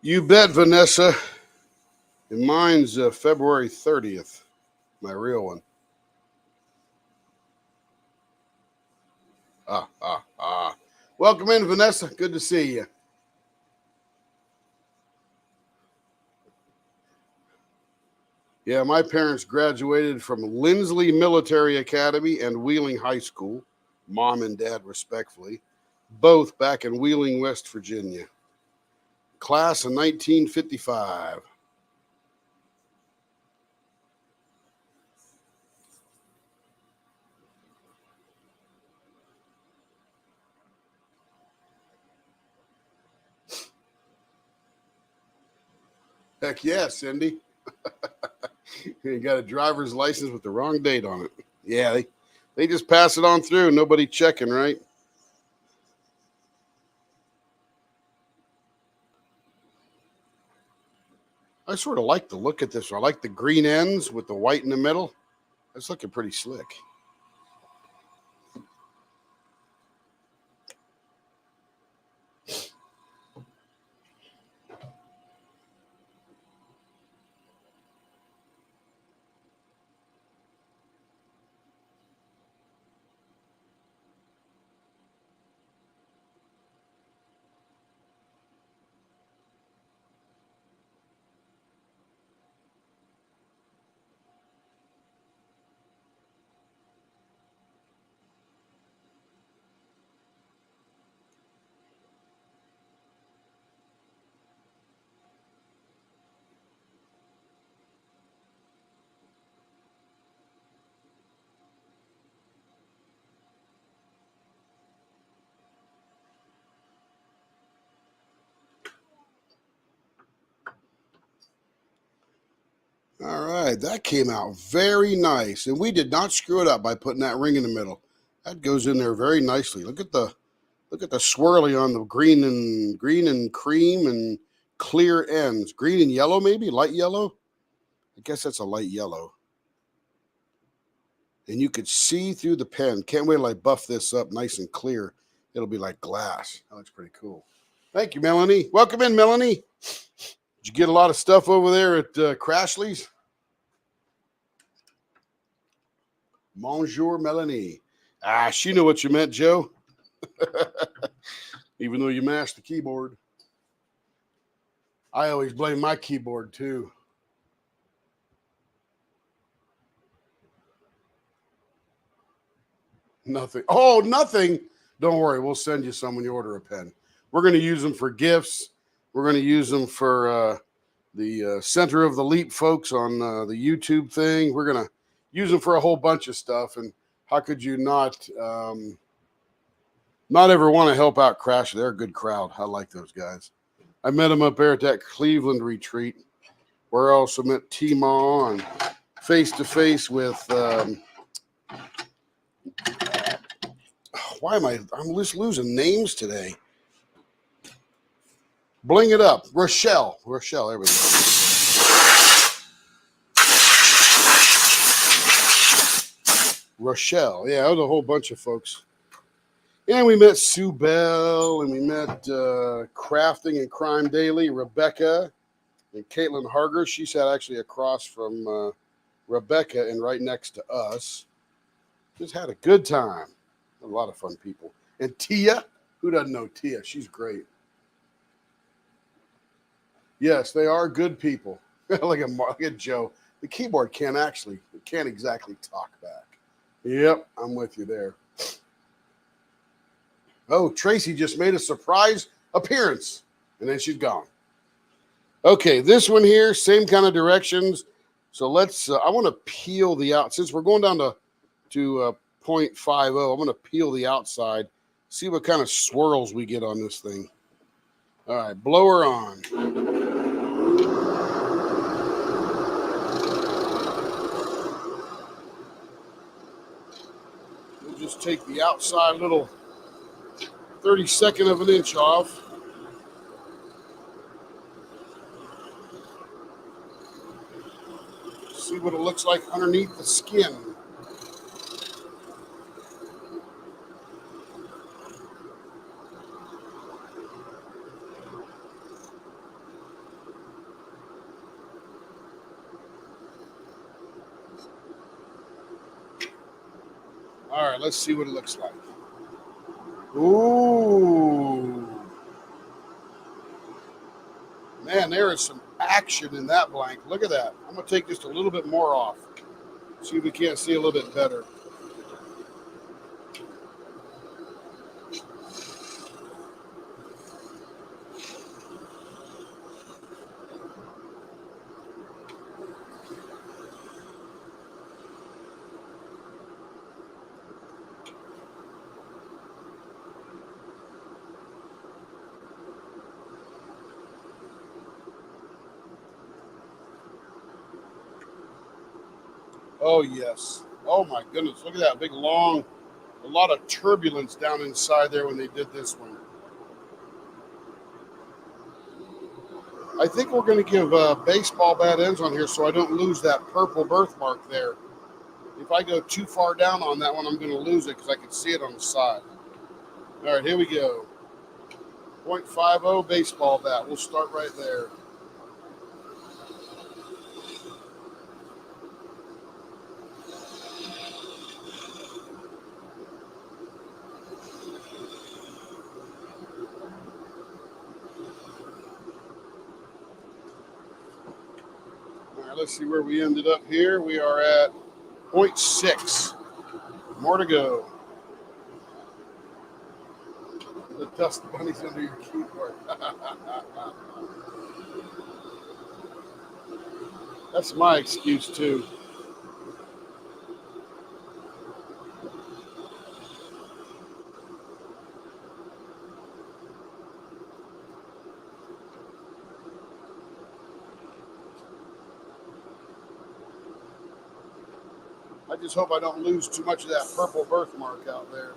A: You bet, Vanessa. And mine's February 30th, my real one. Ah. Welcome in, Vanessa. Good to see you. Yeah, my parents graduated from Lindsley Military Academy and Wheeling High School, mom and dad, respectfully, both back in Wheeling, West Virginia. Class of 1955. Heck yeah, Cindy. You got a driver's license with the wrong date on it. Yeah, they just pass it on through. Nobody checking, right? I sort of like the look at this one. I like the green ends with the white in the middle. That's looking pretty slick. right, that came out very nice, and we did not screw it up by putting that ring in the middle. That goes in there very nicely. Look at the swirly on the green and cream and clear ends. Green and yellow, maybe light yellow. I guess that's a light yellow. And you could see through the pen. Can't wait till I buff this up nice and clear. It'll be like glass. That looks pretty cool. Thank you, Melanie. Welcome in, Melanie. Did you get a lot of stuff over there at Crashly's? Bonjour, Melanie. Ah, she knew what you meant, Joe. Even though you mashed the keyboard. I always blame my keyboard, too. Nothing. Oh, nothing. Don't worry. We'll send you some when you order a pen. We're going to use them for gifts. We're going to use them for the Center of the Leap folks on the YouTube thing. We're going to use them for a whole bunch of stuff. And how could you not ever want to help out Crash? They're a good crowd. I like those guys. I met them up there at that Cleveland retreat, where I also met T-Ma and face-to-face with I'm just losing names today. Bling it up. Rochelle, there we go. Rochelle, yeah, it was a whole bunch of folks. And we met Sue Bell, and we met Crafting and Crime Daily, Rebecca, and Caitlin Harger. She sat actually across from Rebecca and right next to us. Just had a good time. A lot of fun people. And Tia, who doesn't know Tia? She's great. Yes, they are good people. Look at Joe. The keyboard can't exactly talk back. Yep, I'm with you there. Oh, Tracy just made a surprise appearance, and then she's gone. Okay, this one here, same kind of directions. So let's, I want to peel the out, since we're going down to 0.50, I'm going to peel the outside, see what kind of swirls we get on this thing. All right, blower on. We'll just take the outside little 32nd of an inch off. See what it looks like underneath the skin. All right, let's see what it looks like. Ooh. Man, there is some action in that blank. Look at that. I'm going to take just a little bit more off. See if we can't see a little bit better. Oh, yes. Oh, my goodness. Look at that big, long, a lot of turbulence down inside there when they did this one. I think we're going to give baseball bat ends on here so I don't lose that purple birthmark there. If I go too far down on that one, I'm going to lose it because I can see it on the side. All right, here we go. 0.50 baseball bat. We'll start right there. All right, let's see where we ended up here. We are at 0.6. More to go. The dust bunnies under your keyboard. That's my excuse, too. I just hope I don't lose too much of that purple birthmark out there.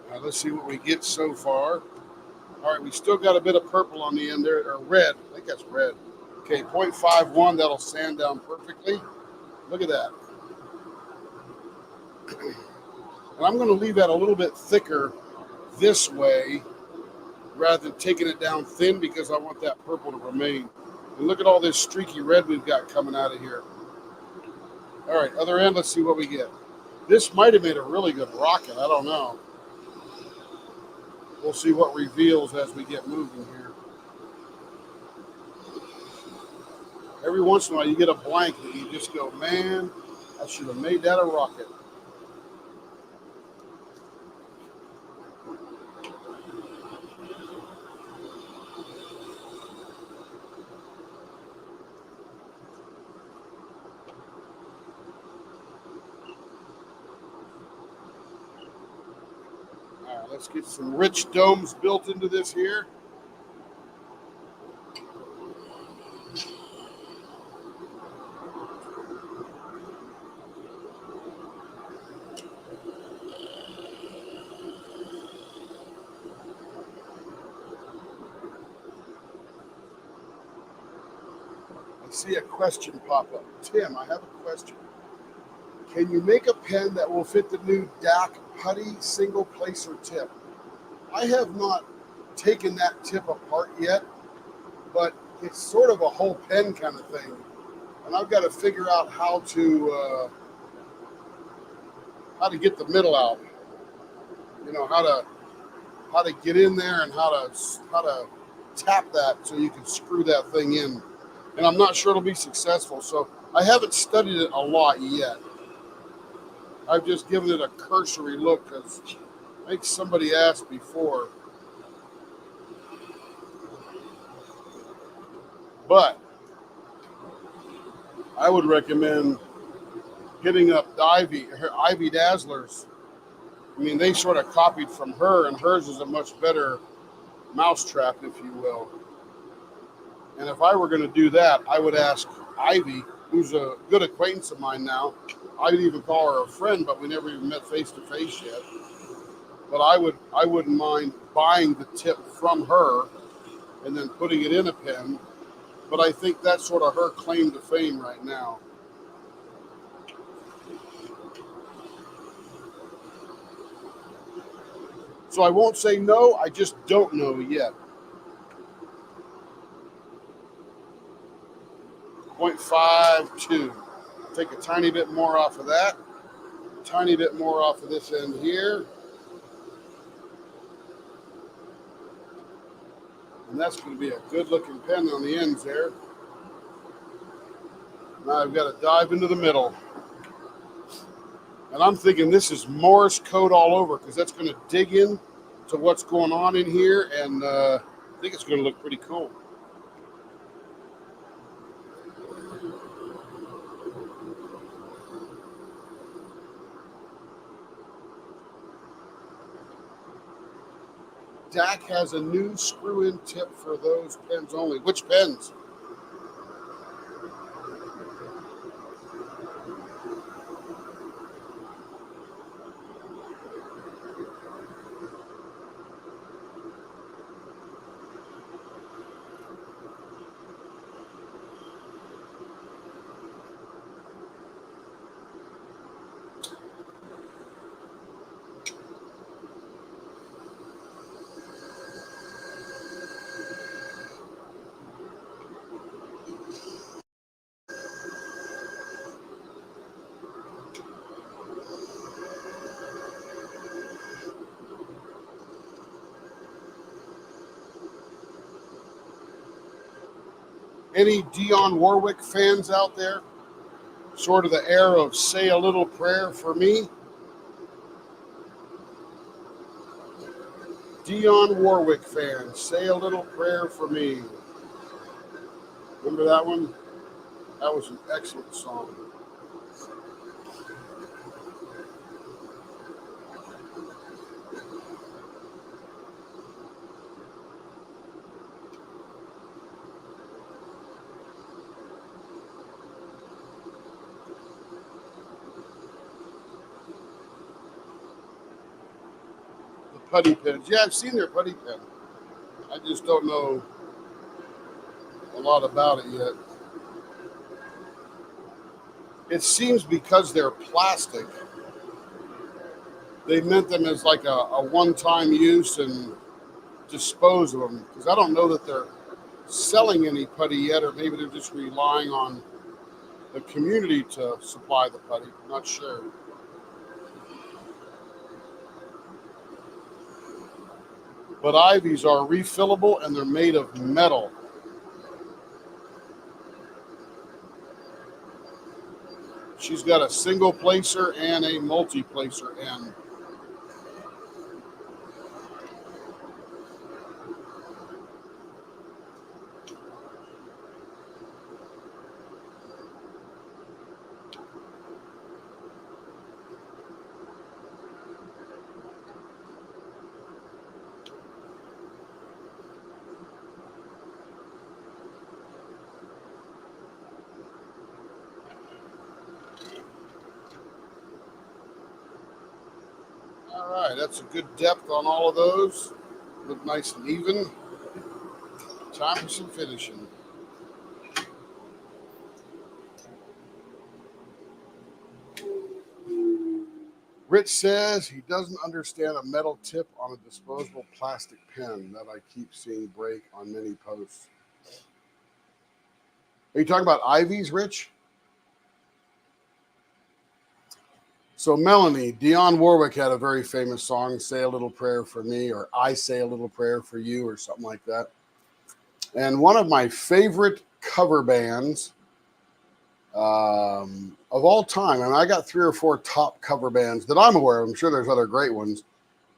A: All right, let's see what we get so far. All right, we still got a bit of purple on the end there, or red. I think that's red. Okay, 0.51, that'll sand down perfectly. Look at that. And I'm going to leave that a little bit thicker this way rather than taking it down thin because I want that purple to remain. And look at all this streaky red we've got coming out of here. All right, other end, let's see what we get. This might have made a really good rocket. I don't know. We'll see what reveals as we get moving here. Every once in a while you get a blank and you just go, man, I should have made that a rocket. All right, let's get some rich domes built into this here. I see a question pop up. Tim, I have a question. Can you make a pen that will fit the new DAC putty single placer tip? I have not taken that tip apart yet, but it's sort of a whole pen kind of thing. And I've got to figure out how to get the middle out. You know, how to get in there and how to tap that so you can screw that thing in. And I'm not sure it'll be successful. So I haven't studied it a lot yet. I've just given it a cursory look because I think somebody asked before. But I would recommend hitting up Ivy Dazzlers. I mean, they sort of copied from her, and hers is a much better mousetrap, if you will. And if I were going to do that, I would ask Ivy, who's a good acquaintance of mine now. I'd even call her a friend, but we never even met face to face yet. But I wouldn't mind buying the tip from her and then putting it in a pen. But I think that's sort of her claim to fame right now. So I won't say no, I just don't know yet. 0.52. Take a tiny bit more off of that. Tiny bit more off of this end here. And that's going to be a good looking pen on the ends there. Now I've got to dive into the middle. And I'm thinking this is Morse code all over because that's going to dig in to what's going on in here. And I think it's going to look pretty cool. DAC has a new screw-in tip for those pens only. Which pens? Any Dionne Warwick fans out there? Sort of the air of Say a Little Prayer for Me. Dionne Warwick fans, Say a Little Prayer for Me. Remember that one? That was an excellent song. putty pens. Yeah, I've seen their putty pen. I just don't know a lot about it yet. It seems because they're plastic, they meant them as like a one-time use and dispose of them. Because I don't know that they're selling any putty yet, or maybe they're just relying on the community to supply the putty. I'm not sure. But Ivies are refillable and they're made of metal. She's got a single placer and a multi-placer end. All right, that's a good depth on all of those. Look nice and even. Time for some finishing. Rich says he doesn't understand a metal tip on a disposable plastic pen that I keep seeing break on many posts. Are you talking about Ivies, Rich? So Melanie, Dionne Warwick had a very famous song, Say a Little Prayer for Me, or I Say a Little Prayer for You, or something like that. And one of my favorite cover bands of all time, and I got 3 or 4 top cover bands that I'm aware of. I'm sure there's other great ones.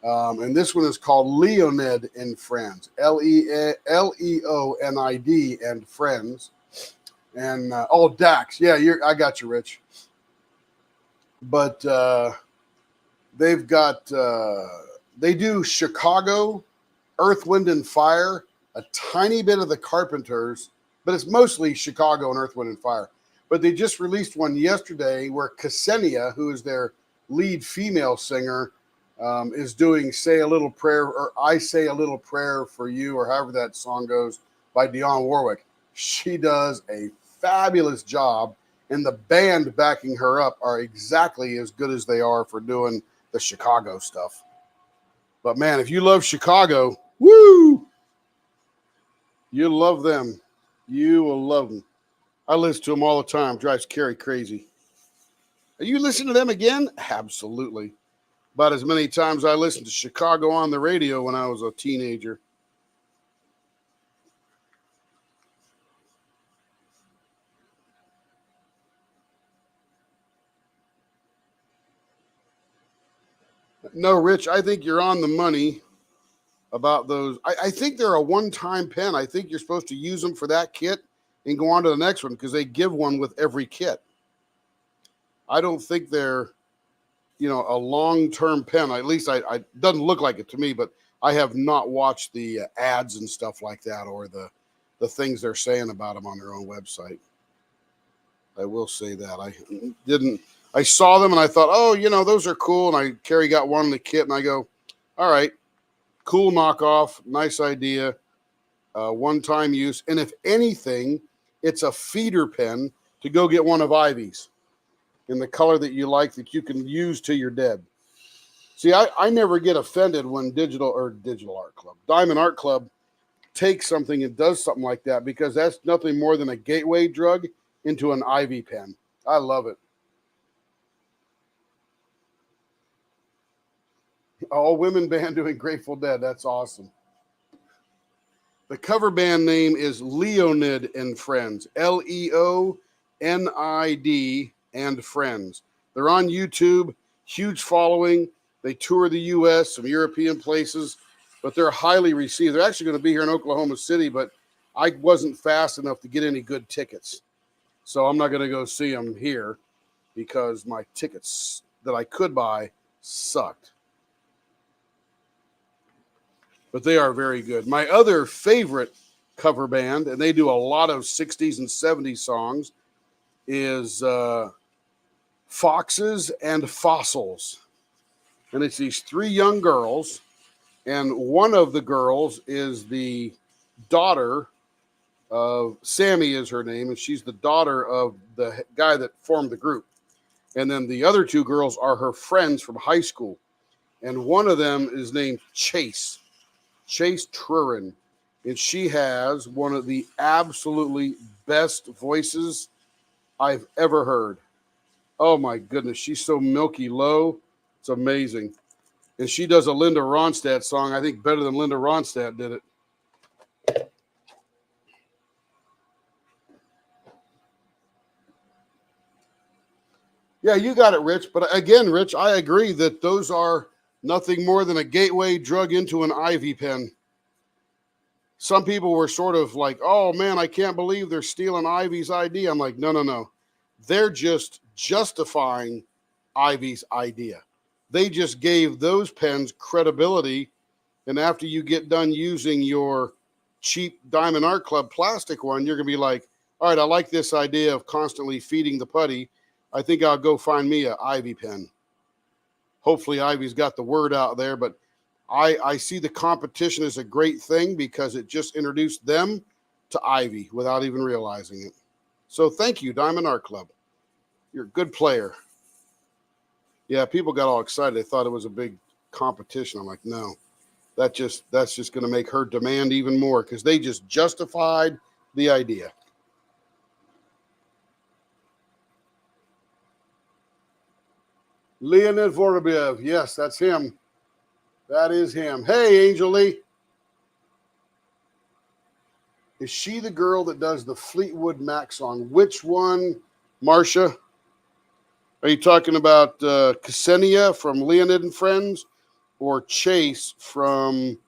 A: And this one is called Leonid and Friends, Leonid and Friends. And Dax, yeah, I got you, Rich. But they've got they do Chicago, Earth, Wind and Fire, a tiny bit of the Carpenters, but it's mostly Chicago and Earth, Wind and Fire. But they just released one yesterday where Ksenia, who is their lead female singer, is doing Say a Little Prayer, or I Say a Little Prayer for You, or however that song goes, by Dionne Warwick. She does a fabulous job, and the band backing her up are exactly as good as they are for doing the Chicago stuff. But man, if you love Chicago, woo, you'll love them. You will love them. I listen to them all the time. Drives Carrie crazy. Are you listening to them again? Absolutely. About as many times I listened to Chicago on the radio when I was a teenager. No, Rich, I think you're on the money about those. I think they're a one-time pen. I think you're supposed to use them for that kit and go on to the next one because they give one with every kit. I don't think they're, a long-term pen. At least I doesn't look like it to me, but I have not watched the ads and stuff like that, or the things they're saying about them on their own website. I will say that I saw them and I thought, oh, those are cool. And Carrie got one in the kit and I go, all right, cool knockoff, nice idea, one-time use. And if anything, it's a feeder pen to go get one of Ivy's in the color that you like that you can use till you're dead. See, I never get offended when Digital Art Club, Diamond Art Club takes something and does something like that, because that's nothing more than a gateway drug into an Ivy pen. I love it. All women band doing Grateful Dead. That's awesome. The cover band name is Leonid and Friends. Leonid and Friends. They're on YouTube. Huge following. They tour the U.S., some European places, but they're highly received. They're actually going to be here in Oklahoma City, but I wasn't fast enough to get any good tickets. So I'm not going to go see them here because my tickets that I could buy sucked. But they are very good. My other favorite cover band, and they do a lot of 60s and 70s songs, is Foxes and Fossils. And it's these 3 young girls And one of the girls is the daughter of Sammy is her name, and she's the daughter of the guy that formed the group. And then the other two girls are her friends from high school. And one of them is named Chase Trurin. And she has one of the absolutely best voices I've ever heard. Oh my goodness, she's so milky low. It's amazing. And she does a Linda Ronstadt song, I think better than Linda Ronstadt did it. Yeah, you got it, Rich. But again, Rich, I agree that those are nothing more than a gateway drug into an ivy pen. Some people were sort of like, oh man, I can't believe they're stealing Ivy's idea. I'm like, no. They're just justifying Ivy's idea. They just gave those pens credibility. And after you get done using your cheap Diamond Art Club plastic one, you're going to be like, all right, I like this idea of constantly feeding the putty. I think I'll go find me an Ivy pen. Hopefully Ivy's got the word out there, but I see the competition as a great thing because it just introduced them to Ivy without even realizing it. So thank you, Diamond Art Club. You're a good player. Yeah, people got all excited. They thought it was a big competition. I'm like, no, that's just going to make her demand even more because they just justified the idea. Leonid Vorobiev. Yes, that's him. That is him. Hey, Angel Lee. Is she the girl that does the Fleetwood Mac song? Which one, Marcia? Are you talking about Ksenia from Leonid and Friends or Chase from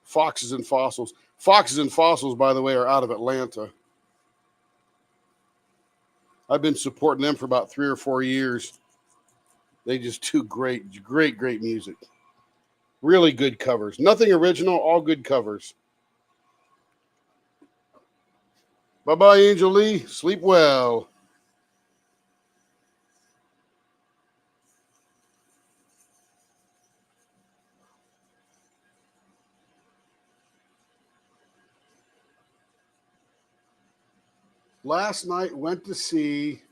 A: Foxes and Fossils? Foxes and Fossils, by the way, are out of Atlanta. I've been supporting them for about 3 or 4 years. They just do great music. Really good covers. Nothing original, all good covers. Bye-bye, Angel Lee. Sleep well. Last night went to see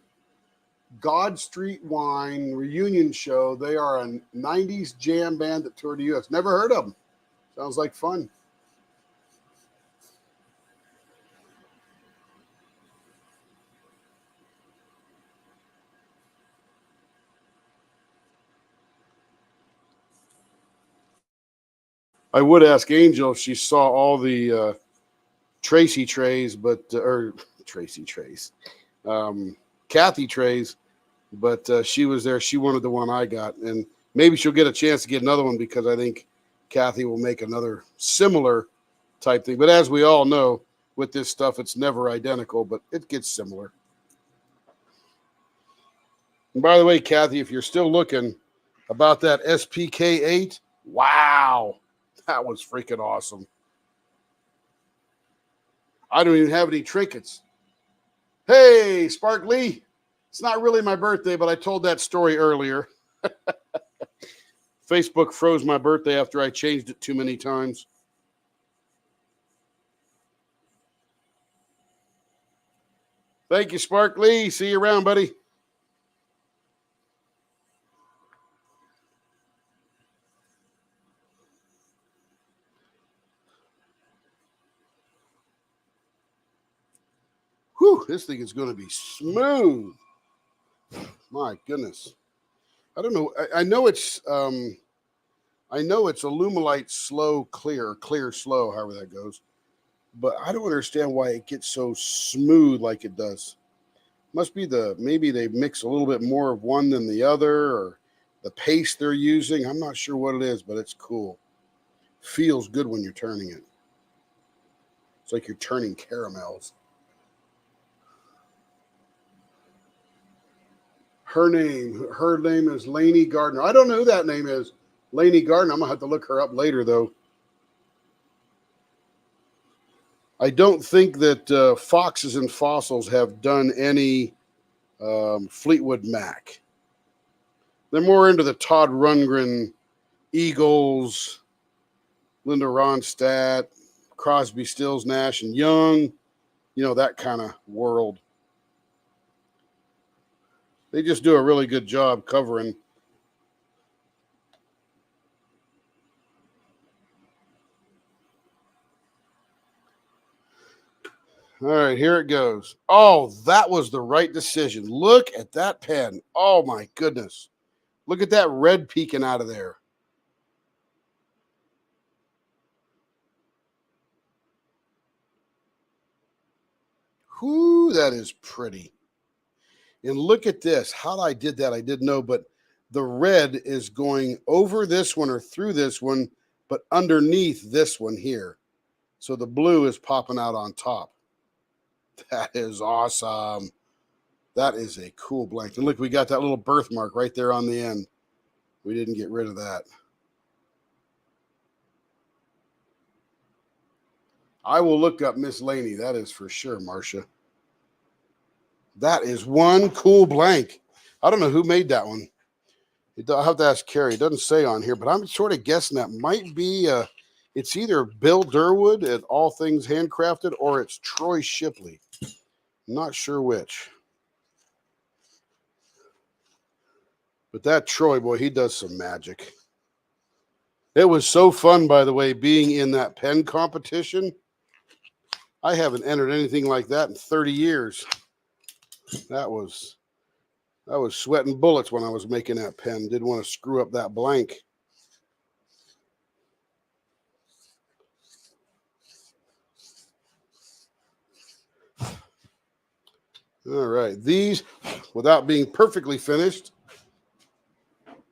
A: God Street Wine reunion show. They are a 90s jam band that toured the U.S. Never heard of them. Sounds like fun. I would ask Angel if she saw all the Tracy trays, or Tracy trays, Kathy trays, but she was there. She wanted the one I got, and maybe she'll get a chance to get another one because I think Kathy will make another similar type thing. But as we all know, with this stuff, it's never identical, but it gets similar. And by the way, Kathy, if you're still looking about that SPK8, wow, that was freaking awesome. I don't even have any trinkets. Hey, Spark Lee. It's not really my birthday, but I told that story earlier. Facebook froze my birthday after I changed it too many times. Thank you, Spark Lee. See you around, buddy. Whew, this thing is going to be smooth. My goodness. I don't know. I know it's Alumilite slow, clear slow, however that goes. But I don't understand why it gets so smooth like it does. Must be maybe they mix a little bit more of one than the other, or the paste they're using. I'm not sure what it is, but it's cool. Feels good when you're turning it. It's like you're turning caramels. Her name is Lainey Gardner. I don't know who that name is. Lainey Gardner. I'm going to have to look her up later, though. I don't think that Foxes and Fossils have done any Fleetwood Mac. They're more into the Todd Rundgren Eagles, Linda Ronstadt, Crosby, Stills, Nash, and Young, that kind of world. They just do a really good job covering. All right, here it goes. Oh, that was the right decision. Look at that pen. Oh, my goodness. Look at that red peeking out of there. Whoo, that is pretty. And look at this. How I did that, I didn't know, but the red is going over this one or through this one, but underneath this one here. So the blue is popping out on top. That is awesome. That is a cool blank. And look, we got that little birthmark right there on the end. We didn't get rid of that. I will look up Miss Laney. That is for sure, Marcia. That is one cool blank. I don't know who made that one. I'll have to ask Carrie. It doesn't say on here, but I'm sort of guessing that might be, it's either Bill Durwood at All Things Handcrafted or it's Troy Shipley. Not sure which. But that Troy, boy, he does some magic. It was so fun, by the way, being in that pen competition. I haven't entered anything like that in 30 years. That was sweating bullets when I was making that pen. Didn't want to screw up that blank. All right. These, without being perfectly finished,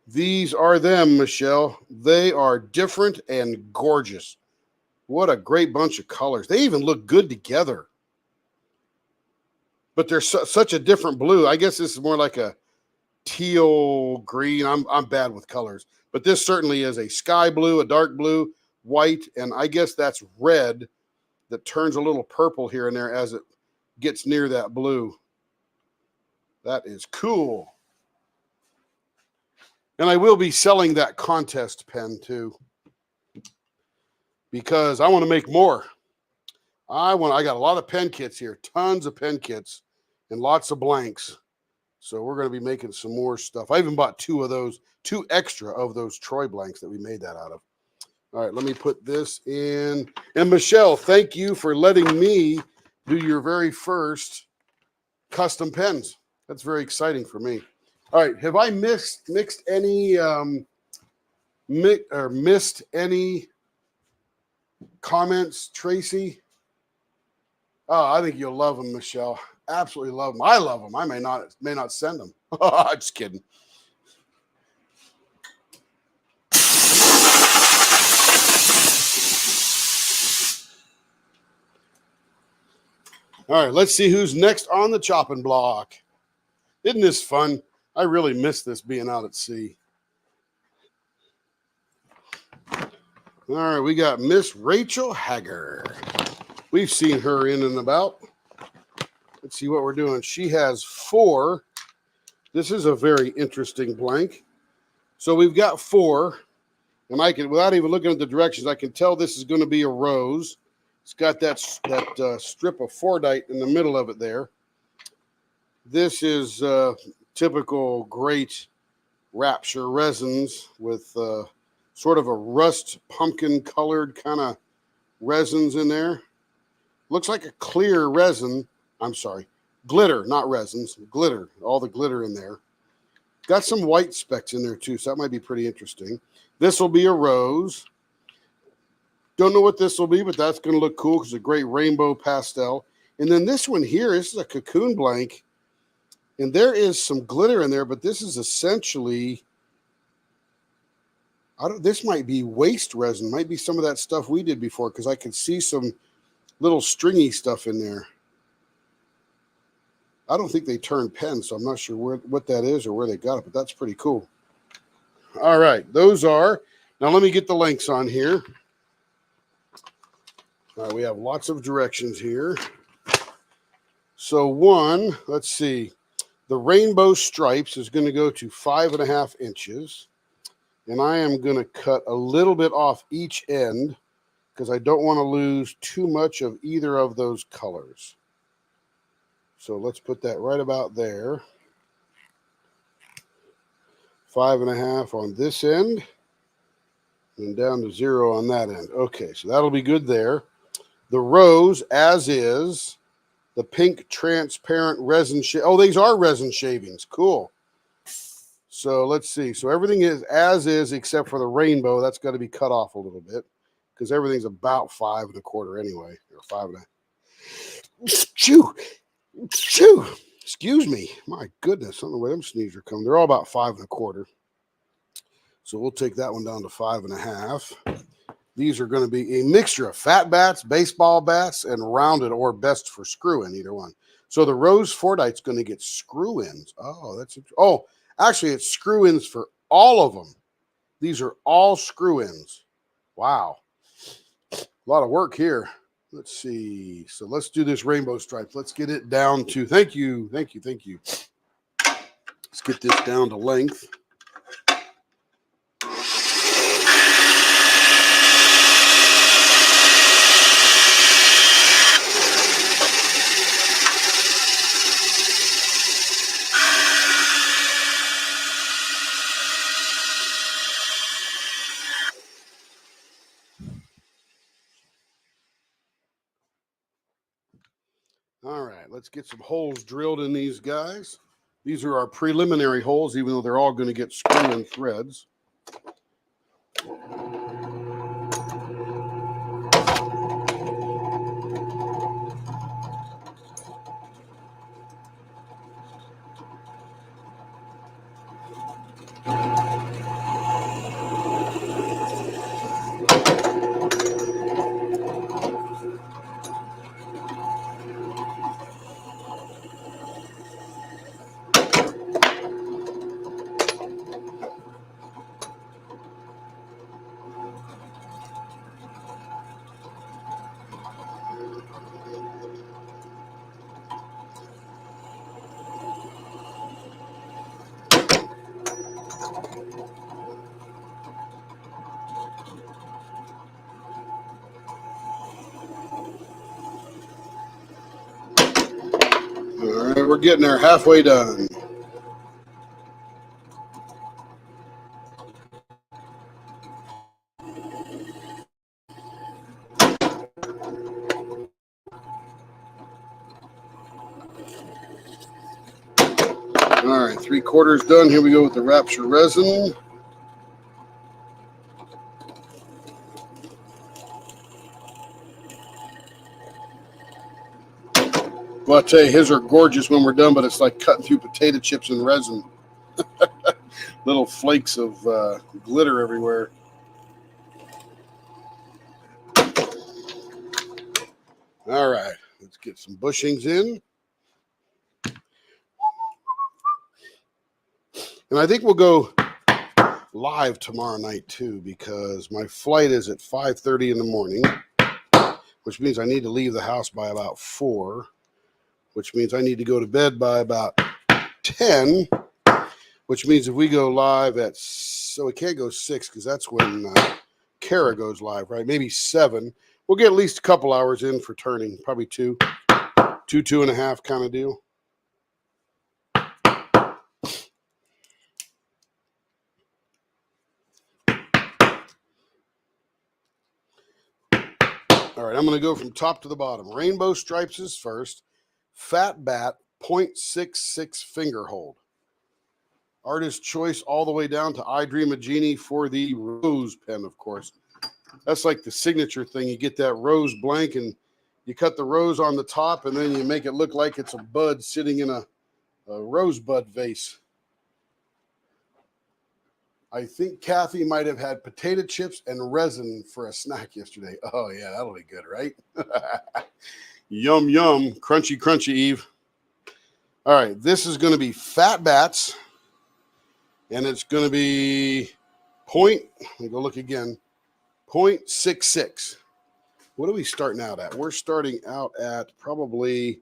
A: these are them, Michelle. They are different and gorgeous. What a great bunch of colors. They even look good together. But they're such a different blue. I guess this is more like a teal green. I'm bad with colors. But this certainly is a sky blue, a dark blue, white, and I guess that's red that turns a little purple here and there as it gets near that blue. That is cool. And I will be selling that contest pen too, because I want to make more. I got a lot of pen kits here, tons of pen kits and lots of blanks. So we're going to be making some more stuff. I even bought two extra of those Troy blanks that we made that out of. All right, let me put this in. And Michelle, thank you for letting me do your very first custom pens. That's very exciting for me. All right, have I missed any missed any comments, Tracy? Oh, I think you'll love them, Michelle. Absolutely love them. I love them. I may not send them. Just kidding. All right, let's see who's next on the chopping block. Isn't this fun? I really miss this being out at sea. All right, we got Miss Rachel Hager. We've seen her in and about. Let's see what we're doing. She has 4. This is a very interesting blank. So we've got 4, and I can, without even looking at the directions, I can tell this is going to be a rose. It's got that strip of Fordite in the middle of it there. This is typical great Rapture resins with sort of a rust pumpkin colored kind of resins in there. Looks like a clear resin. I'm sorry, glitter, not resins, glitter, all the glitter in there. Got some white specks in there too, so that might be pretty interesting. This will be a rose. Don't know what this will be, but that's going to look cool because it's a great rainbow pastel. And then this one here, this is a cocoon blank. And there is some glitter in there, but this is essentially, this might be waste resin. Might be some of that stuff we did before because I could see some little stringy stuff in there. I don't think they turn pens, so I'm not sure what that is or where they got it, but that's pretty cool. All right, those are. Now let me get the links on here. All right, we have lots of directions here. So one, let's see. The rainbow stripes is going to go to 5.5 inches. And I am going to cut a little bit off each end because I don't want to lose too much of either of those colors. So let's put that right about there. 5.5 on this end and down to 0 on that end. Okay, so that'll be good there. The rose, as is, the pink transparent resin. Oh, these are resin shavings. Cool. So let's see. So everything is as is except for the rainbow. That's got to be cut off a little bit because everything's about 5.25 anyway, or 5.5. Chew. Excuse me. My goodness, I don't know where them sneezes are coming. They're all about 5.25. So we'll take that one down to 5.5. These are going to be a mixture of fat bats, baseball bats, and rounded or best for screw in, either one. So the rose Fordite's going to get screw ins. Oh, that's actually it's screw ins for all of them. These are all screw ins. Wow, a lot of work here. Let's see. So let's do this rainbow stripe. Let's get it down to. Thank you. Let's get this down to length. All right, let's get some holes drilled in these guys. These are our preliminary holes, even though they're all going to get screw-in threads. All right, we're getting there, halfway done. All right, 3/4 done. Here we go with the Rapture resin. Well, I tell you, his are gorgeous when we're done, but it's like cutting through potato chips in resin. Little flakes of glitter everywhere. All right, let's get some bushings in. And I think we'll go live tomorrow night too, because my flight is at 5:30 in the morning, which means I need to leave the house by about 4, which means I need to go to bed by about 10, which means if we go live at, so we can't go 6 because that's when Kara goes live, right? Maybe 7. We'll get at least a couple hours in for turning, probably 2.5 kind of deal. All right, I'm going to go from top to the bottom. Rainbow stripes is first. Fat bat 0.66 finger hold. Artist choice all the way down to I Dream of Jeannie for the rose pen, of course. That's like the signature thing. You get that rose blank and you cut the rose on the top and then you make it look like it's a bud sitting in a rosebud vase. I think Kathy might have had potato chips and resin for a snack yesterday. Oh, yeah, that'll be good, right? Yum, yum. Crunchy, crunchy, Eve. All right, this is going to be fat bats, and it's going to be let me go look again, 0.66. What are we starting out at? We're starting out at probably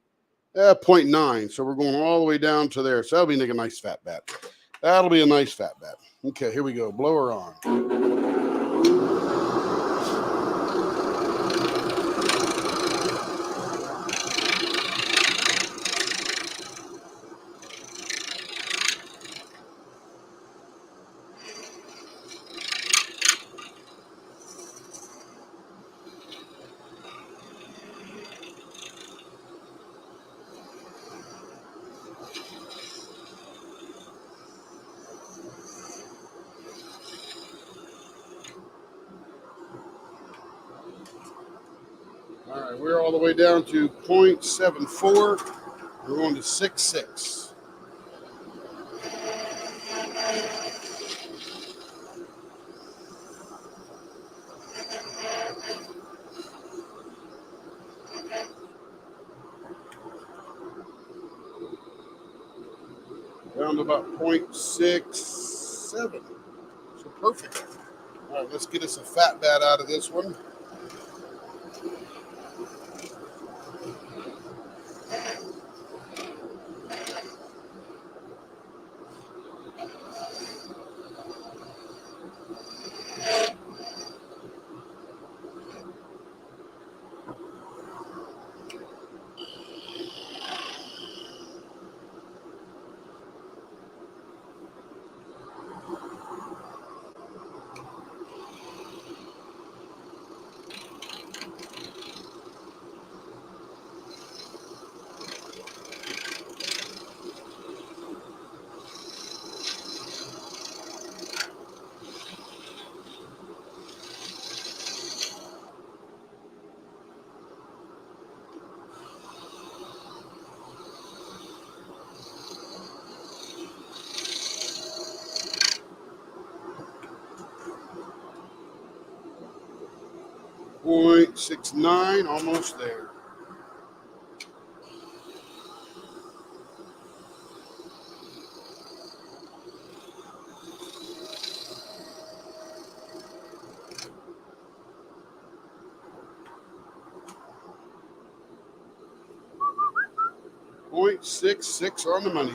A: 0.9, so we're going all the way down to there. So that'll be like a nice fat bat. That'll be a nice fat bat. Okay, here we go. Blower on. All right, we're all the way down to 0.74. We're going to 6.6. Down to about 0.67. So perfect. All right, let's get us a fat bat out of this one. .69, almost there. .66 on the money.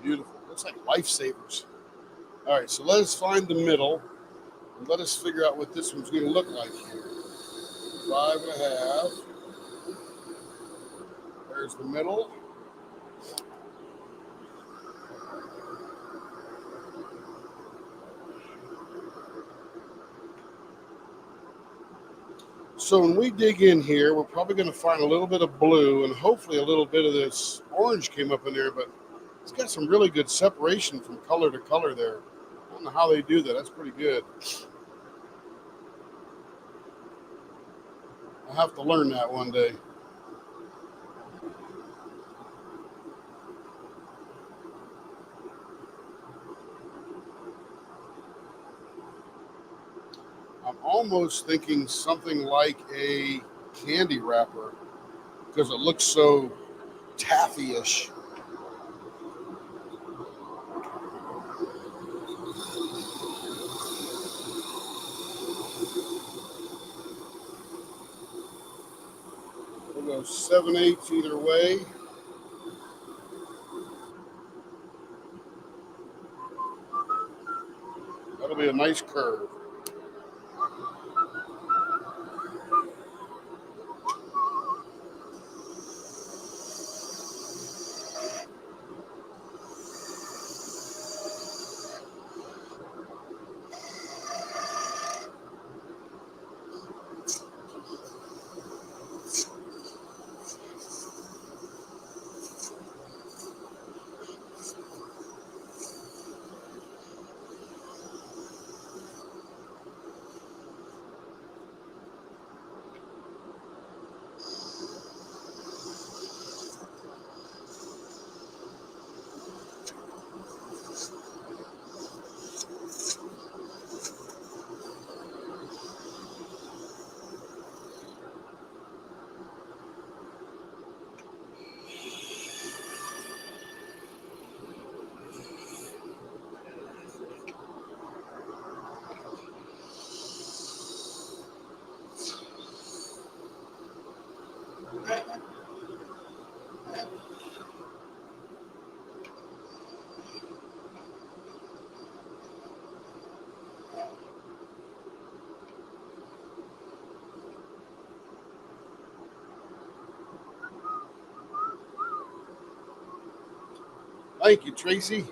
A: Beautiful. Looks like lifesavers. All right, so let us find the middle and let us figure out what this one's going to look like here. 5.5. There's the middle. So when we dig in here, we're probably going to find a little bit of blue and hopefully a little bit of this orange came up in there, but it's got some really good separation from color to color there. I don't know how they do that. That's pretty good. I'll have to learn that one day. I'm almost thinking something like a candy wrapper because it looks so taffy-ish. We'll go 7/8 either way. That'll be a nice curve. Thank you, Tracy.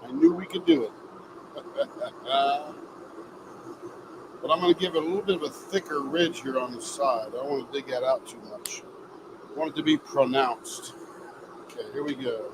A: I knew we could do it. But I'm going to give it a little bit of a thicker ridge here on the side. I don't want to dig that out too much. I want it to be pronounced. Okay, here we go.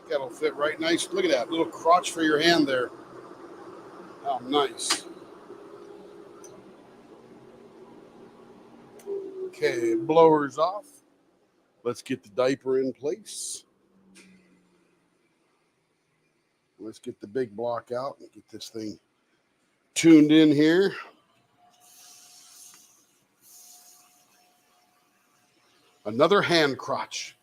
A: That'll fit right nice. Look at that little crotch for your hand there. How nice. Okay, blower's off. Let's get the diaper in place. Let's get the big block out and get this thing tuned in here. Another hand crotch.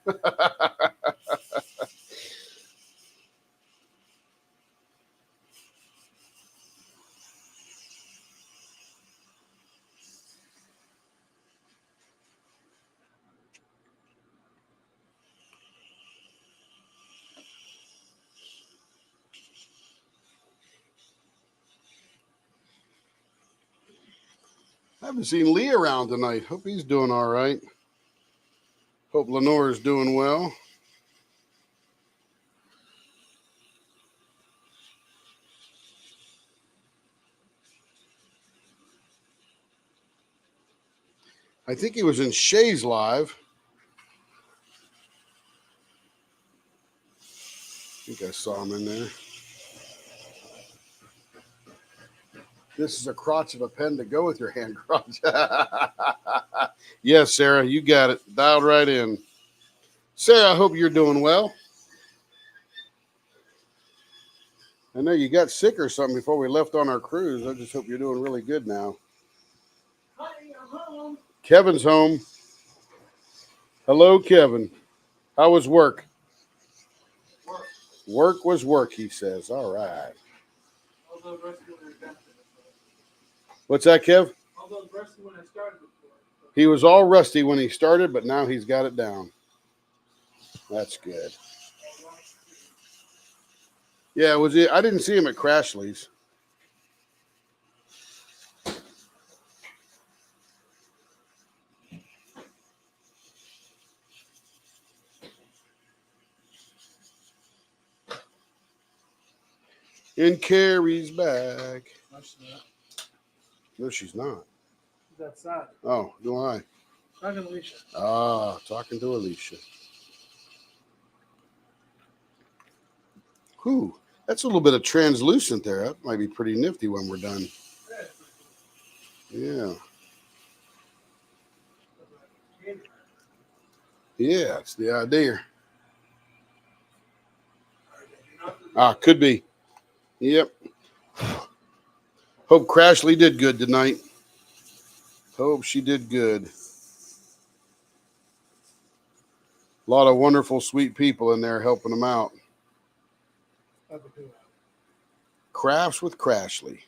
A: I haven't seen Lee around tonight. Hope he's doing all right. Hope Lenore's doing well. I think he was in Shay's live. I think I saw him in there. This is a crotch of a pen to go with your hand crotch. Yes, Sarah, you got it. Dialed right in. Sarah, I hope you're doing well. I know you got sick or something before we left on our cruise. I just hope you're doing really good now.
C: Hi, I'm home.
A: Kevin's home. Hello, Kevin. How was work? Work was work, he says. All right.
C: Also, rescuing your dentist.
A: What's that, Kev?
C: Although rusty when I started before.
A: He was all rusty when he started, but now he's got it down. That's good. Yeah, was it? I didn't see him at Crashly's. In Carrie's bag.
C: No, she's not.
A: No, she's not.
C: She's outside.
A: Oh, do I?
C: Talking to Alicia.
A: Ah, talking to Alicia. Whew, that's a little bit of translucent there. That might be pretty nifty when we're done. Yeah. Yeah, it's the idea. Could be. Yep. Hope Crashly did good tonight. Hope she did good. A lot of wonderful, sweet people in there helping them out. Crafts with Crashly.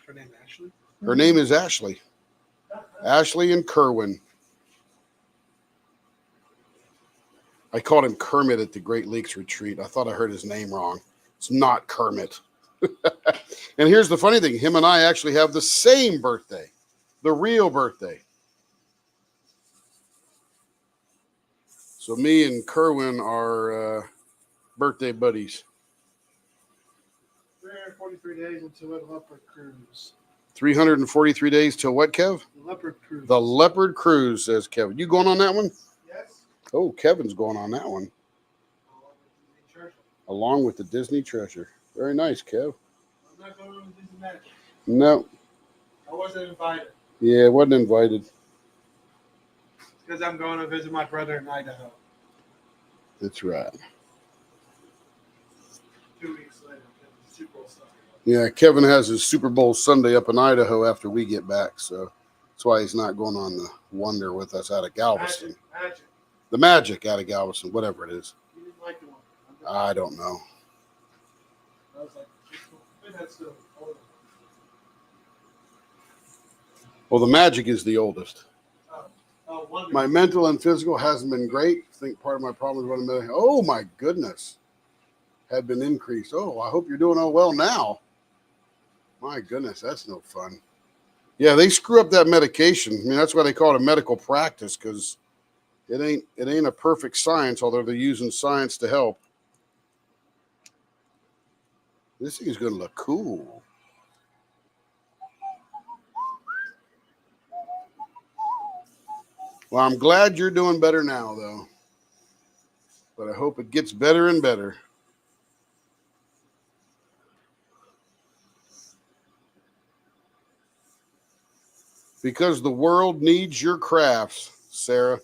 C: Her name Ashley?
A: Her name is Ashley. Ashley and Kerwin. I called him Kermit at the Great Lakes Retreat. I thought I heard his name wrong. It's not Kermit. And here's the funny thing. Him and I actually have the same birthday. The real birthday. So me and Kerwin are birthday buddies.
C: 343 days until the Leopard Cruise.
A: 343 days till what, Kev?
C: The Leopard Cruise.
A: The Leopard Cruise, says Kevin. You going on that one?
C: Yes.
A: Oh, Kevin's going on that one. Along with the Disney Treasure. Very nice, Kev.
C: I'm not going to Disney Magic.
A: No.
C: I wasn't invited.
A: Yeah, wasn't invited.
C: Because I'm going to visit my brother in Idaho.
A: That's right.
C: 2 weeks later. Super Bowl Sunday.
A: Yeah, Kevin has his Super Bowl Sunday up in Idaho after we get back, so that's why he's not going on the Wonder with us out of Galveston.
C: Magic.
A: The Magic out of Galveston, whatever it is.
C: You didn't like the one.
A: I don't know.
C: I was like, that's still older.
A: Well, the Magic is the oldest.
C: Wonder.
A: My mental and physical hasn't been great. I think part of my problem is what I'm. Oh my goodness, had been increased. Oh, I hope you're doing all well now. My goodness, that's no fun. Yeah, they screw up that medication. I mean, that's why they call it a medical practice, because it ain't a perfect science, although they're using science to help. This thing is going to look cool. Well, I'm glad you're doing better now, though. But I hope it gets better and better. Because the world needs your crafts, Sarah.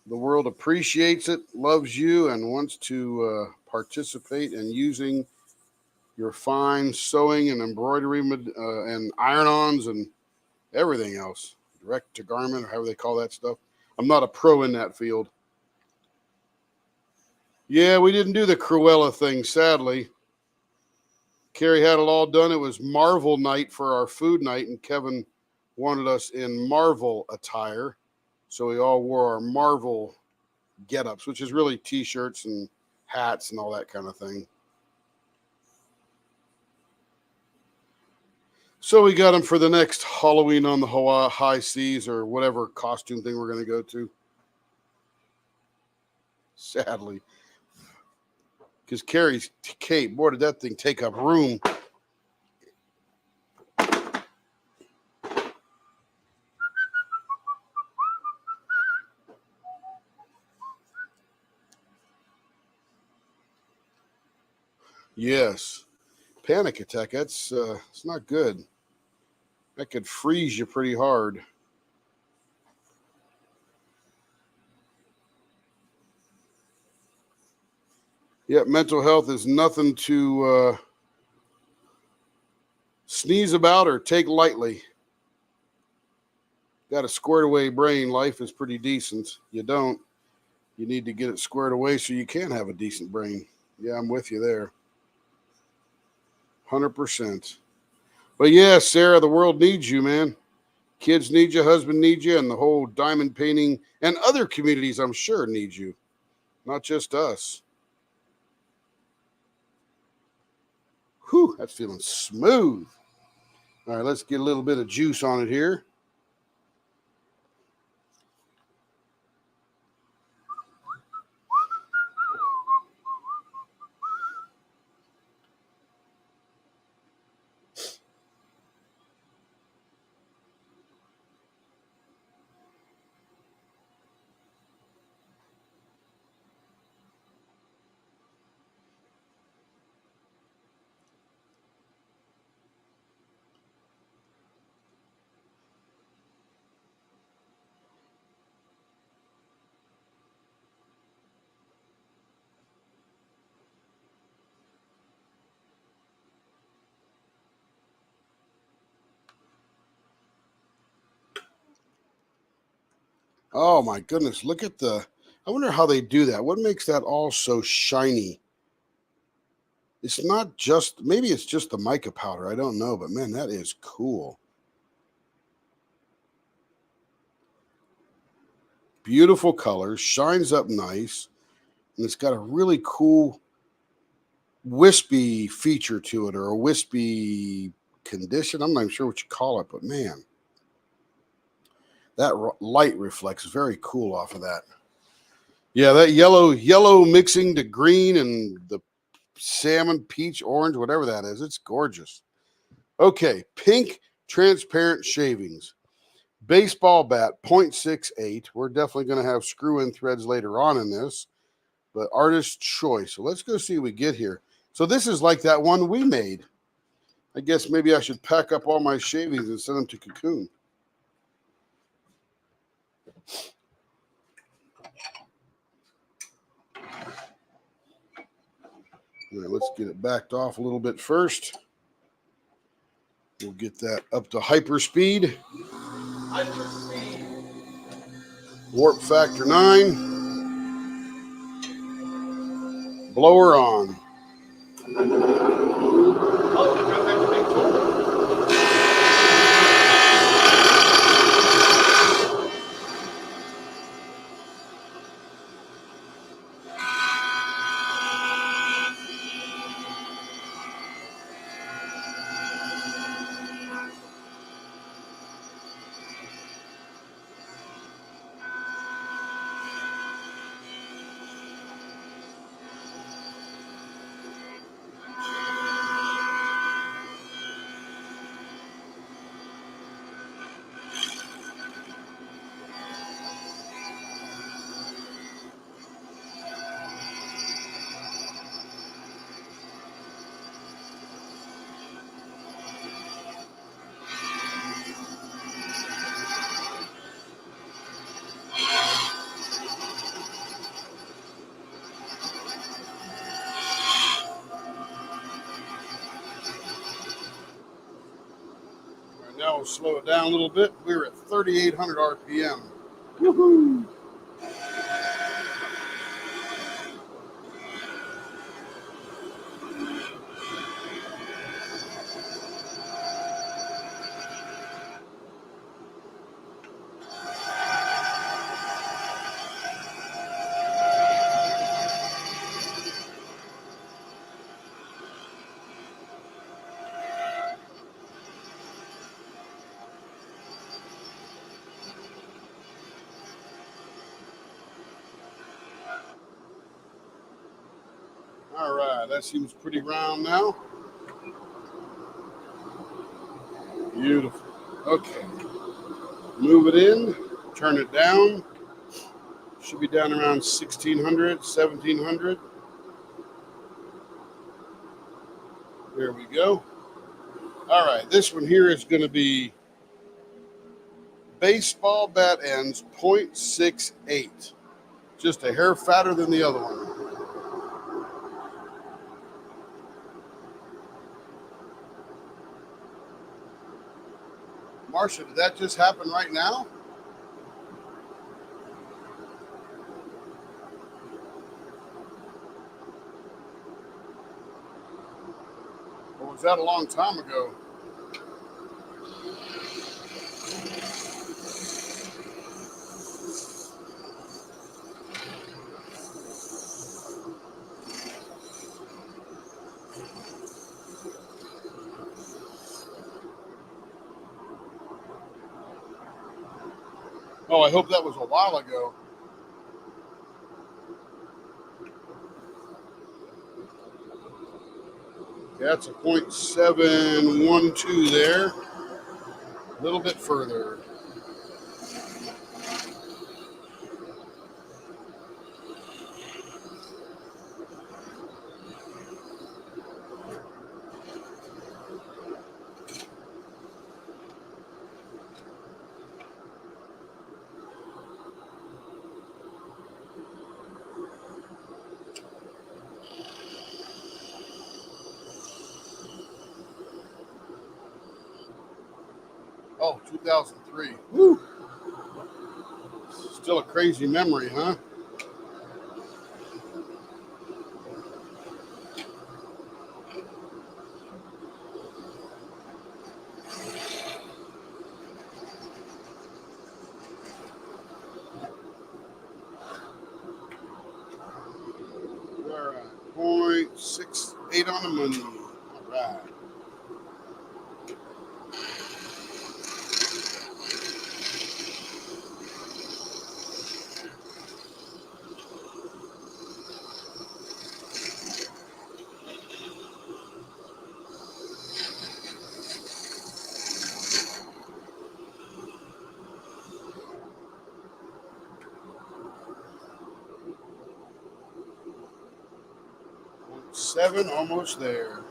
A: The world appreciates it, loves you, and wants to participate in using your fine sewing and embroidery and iron-ons and everything else. Direct to garment, or however they call that stuff. I'm not a pro in that field. Yeah, we didn't do the Cruella thing, sadly. Carrie had it all done. It was Marvel night for our food night, and Kevin wanted us in Marvel attire. So we all wore our Marvel get-ups, which is really T-shirts and hats and all that kind of thing. So we got them for the next Halloween on the Hawaii high seas, or whatever costume thing we're going to go to. Sadly. Because Carrie's cape, boy, did that thing take up room. Yes. Panic attack, it's not good. That could freeze you pretty hard. Yeah, mental health is nothing to sneeze about or take lightly. Got a squared away brain, life is pretty decent. You don't. You need to get it squared away so you can have a decent brain. Yeah, I'm with you there. 100%. But yeah, Sarah, the world needs you, man. Kids need you, husband needs you, and the whole diamond painting and other communities, I'm sure, need you. Not just us. Whew, that's feeling smooth. All right, let's get a little bit of juice on it here. Oh my goodness, look at I wonder how they do that. What makes that all so shiny? It's not just, maybe it's just the mica powder. I don't know, but man, that is cool. Beautiful colors, shines up nice, and it's got a really cool wispy feature to it, or a wispy condition. I'm not even sure what you call it, but man, that light reflects very cool off of that. Yeah, that yellow mixing to green and the salmon, peach, orange, whatever that is. It's gorgeous. Okay, pink transparent shavings. Baseball bat 0.68. We're definitely going to have screw-in threads later on in this, but artist choice. So let's go see what we get here. So this is like that one we made. I guess maybe I should pack up all my shavings and send them to Cocoon. All right, let's get it backed off a little bit first. We'll get that up to hyper speed. Warp factor 9. Blower on. Now we'll slow it down a little bit. We're at 3,800 RPM. Woohoo! All right, that seems pretty round now. Beautiful. Okay. Move it in, turn it down. Should be down around 1,600, 1,700. There we go. All right, this one here is going to be baseball bat ends 0.68. Just a hair fatter than the other one. Marsha, did that just happen right now? Or was that a long time ago? Oh, I hope that was a while ago. That's a .712 there. A little bit further. Oh, 2003. Woo! Still a crazy memory, huh? We're at .68 on the money. All right. .7, almost there.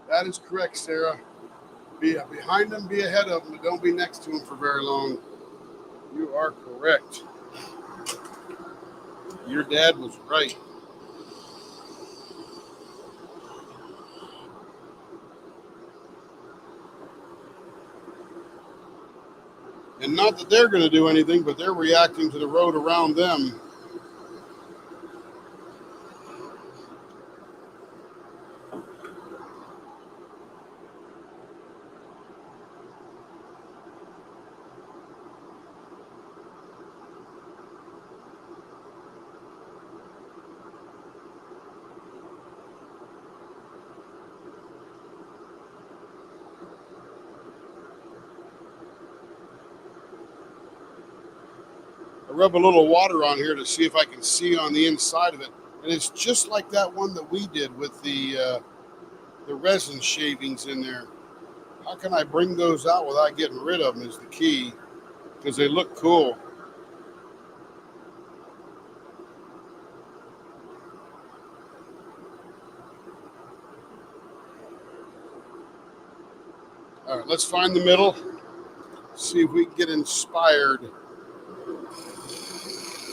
A: That is correct, Sarah. Be behind them, be ahead of them, but don't be next to them for very long. You are correct. Your dad was right. And not that they're going to do anything, but they're reacting to the road around them. I rub a little water on here to see if I can see on the inside of it. And it's just like that one that we did with the resin shavings in there. How can I bring those out without getting rid of them is the key, because they look cool. All right, let's find the middle. See if we can get inspired.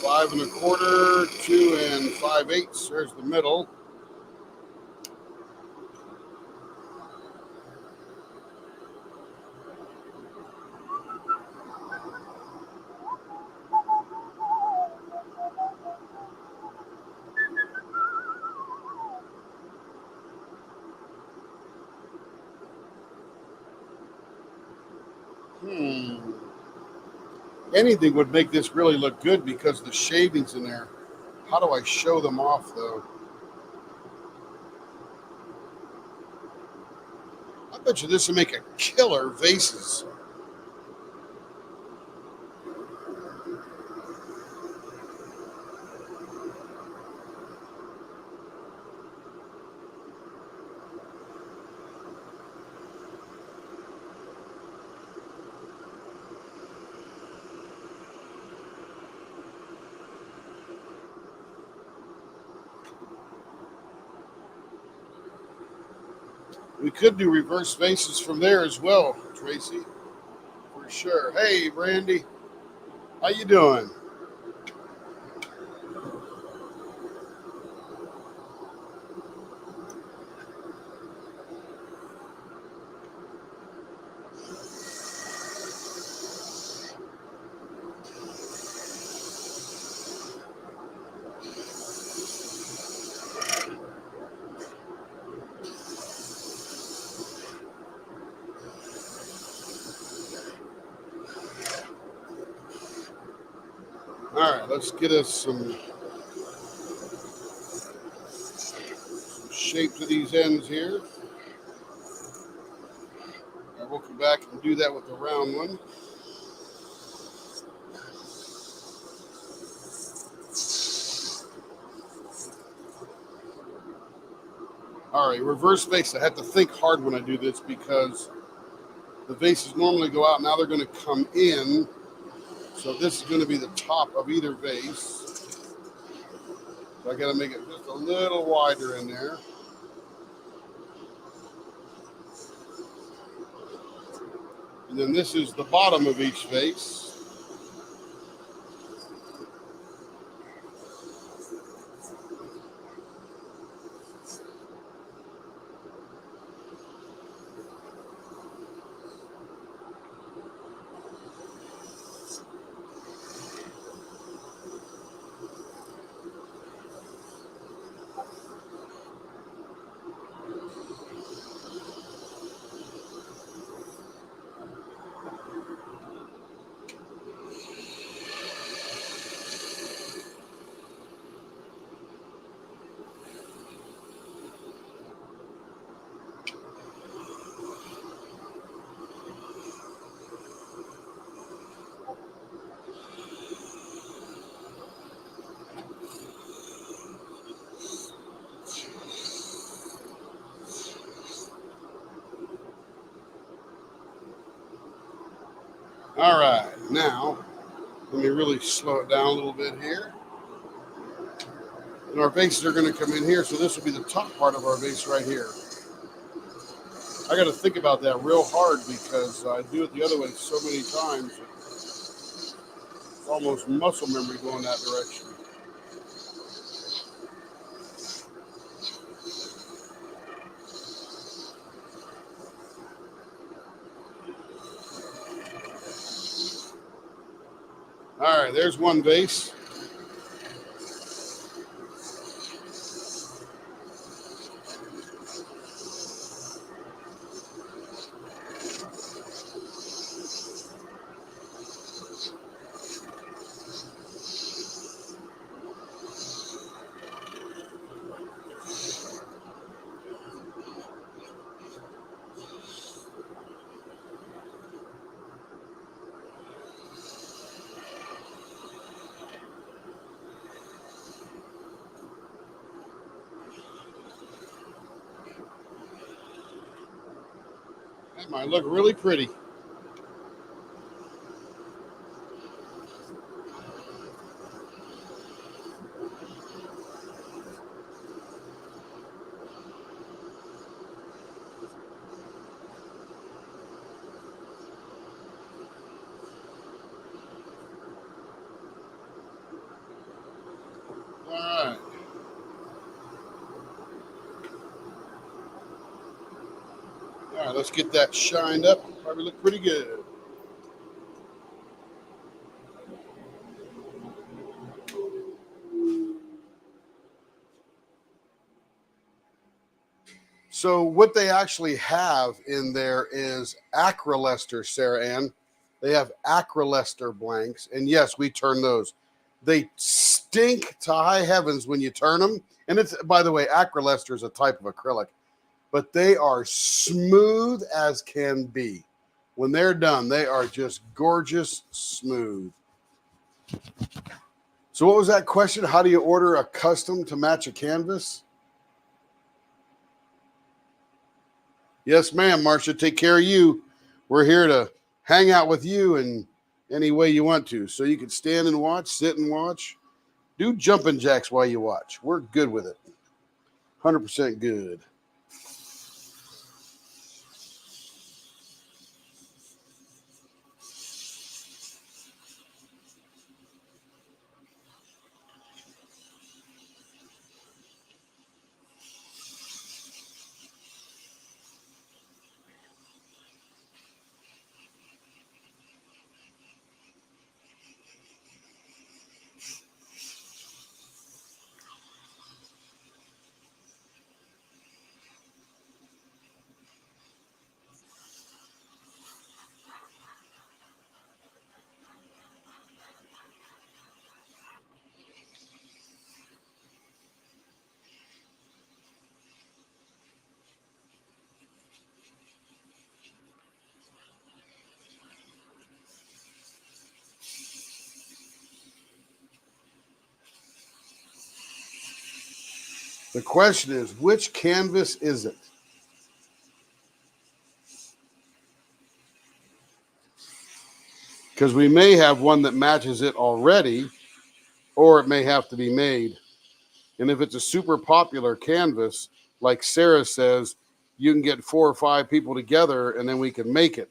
A: 5 1/4, 2 5/8. There's the middle. Anything would make this really look good because of the shavings in there. How do I show them off, though? I bet you this would make a killer vases. We could do reverse vases from there as well, Tracy, for sure. Hey, Brandy, how you doing? let's get us some shape to these ends here. And we'll come back and do that with the round one. All right, reverse vase. I have to think hard when I do this because the vases normally go out. Now they're going to come in. So this is going to be the top of either vase. So I got to make it just a little wider in there. And then this is the bottom of each vase. All right, now let me really slow it down a little bit here. And our vases are going to come in here, so this will be the top part of our vase right here. I got to think about that real hard because I do it the other way so many times. It's almost muscle memory going that direction. All right, there's one vase. That might look really pretty. All right. All right, let's get that shined up. Probably look pretty good. So what they actually have in there is acrylester, Sarah Ann. They have acrylester blanks. And yes, we turn those. They stink to high heavens when you turn them. And it's, by the way, acrylester is a type of acrylic. But they are smooth as can be. When they're done, they are just gorgeous smooth. So what was that question? How do you order a custom to match a canvas? Yes, ma'am, Marcia. Take care of you. We're here to hang out with you in any way you want to. So you can stand and watch, sit and watch. Do jumping jacks while you watch. We're good with it. 100% good. The question is, which canvas is it? Because we may have one that matches it already, or it may have to be made. And if it's a super popular canvas, like Sarah says, you can get 4 or 5 people together and then we can make it.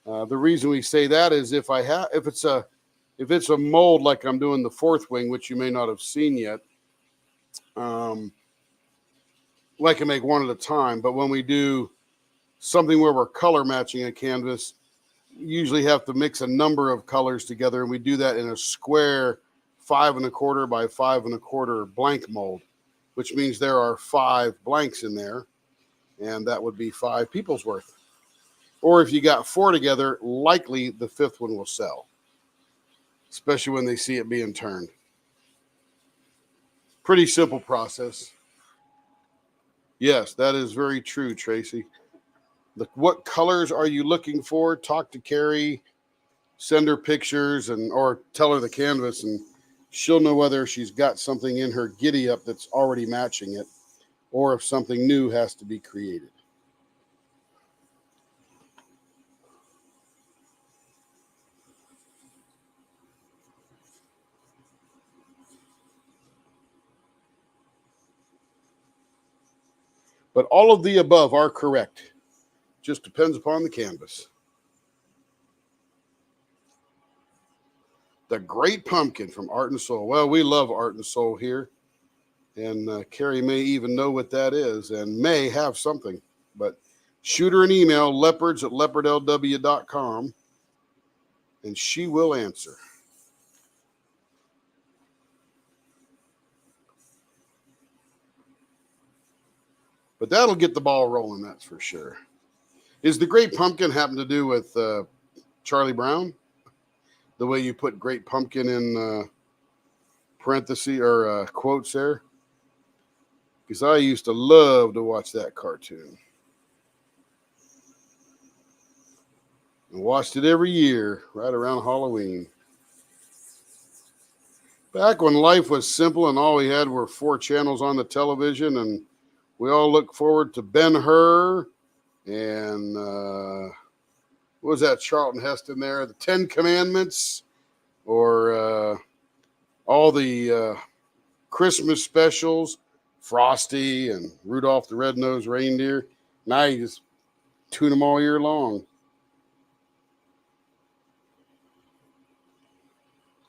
A: The reason we say that is if it's a mold like I'm doing the fourth wing, which you may not have seen yet, I can make one at a time. But when we do something where we're color matching a canvas, you usually have to mix a number of colors together, and we do that in a square 5 1/4 by 5 1/4 blank mold, which means there are 5 blanks in there, and that would be 5 people's worth. Or if you got 4 together, likely the 5th one will sell, especially when they see it being turned. Pretty simple process. Yes, that is very true, Tracy. What colors are you looking for? Talk to Carrie, send her pictures, or tell her the canvas, and she'll know whether she's got something in her giddy up that's already matching it, or if something new has to be created. But all of the above are correct. Just depends upon the canvas. The Great Pumpkin from Art and Soul. Well, we love Art and Soul here. And Carrie may even know what that is and may have something. But shoot her an email, leopards@leopardlw.com, and she will answer. But that'll get the ball rolling, that's for sure. Is the Great Pumpkin happen to do with Charlie Brown? The way you put Great Pumpkin in parentheses or quotes there? Because I used to love to watch that cartoon. And watched it every year, right around Halloween. Back when life was simple and all we had were 4 channels on the television, and we all looked forward to Ben-Hur and what was that Charlton Heston there? The 10 Commandments, or all the Christmas specials, Frosty and Rudolph the Red-Nosed Reindeer. Now you just tune them all year long.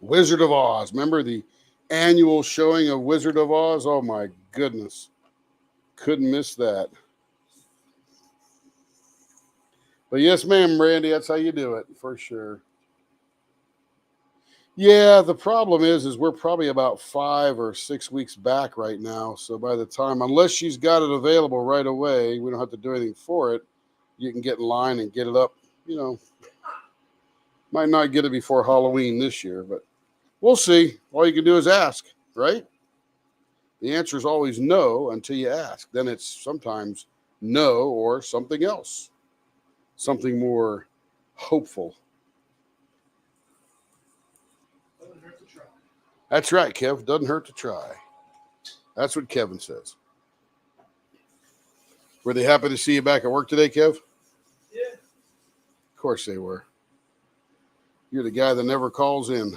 A: Wizard of Oz. Remember the annual showing of Wizard of Oz? Oh my goodness. Couldn't miss that. But yes, ma'am, Randy, that's how you do it, for sure. Yeah, the problem is we're probably about 5 or 6 weeks back right now. So by the time, unless she's got it available right away, we don't have to do anything for it. You can get in line and get it up. Might not get it before Halloween this year, but we'll see. All you can do is ask, right? The answer is always no until you ask. Then it's sometimes no or something else, something more hopeful.
C: Doesn't hurt to try.
A: That's right, Kev. Doesn't hurt to try. That's what Kevin says. Were they happy to see you back at work today, Kev?
C: Yeah.
A: Of course they were. You're the guy that never calls in.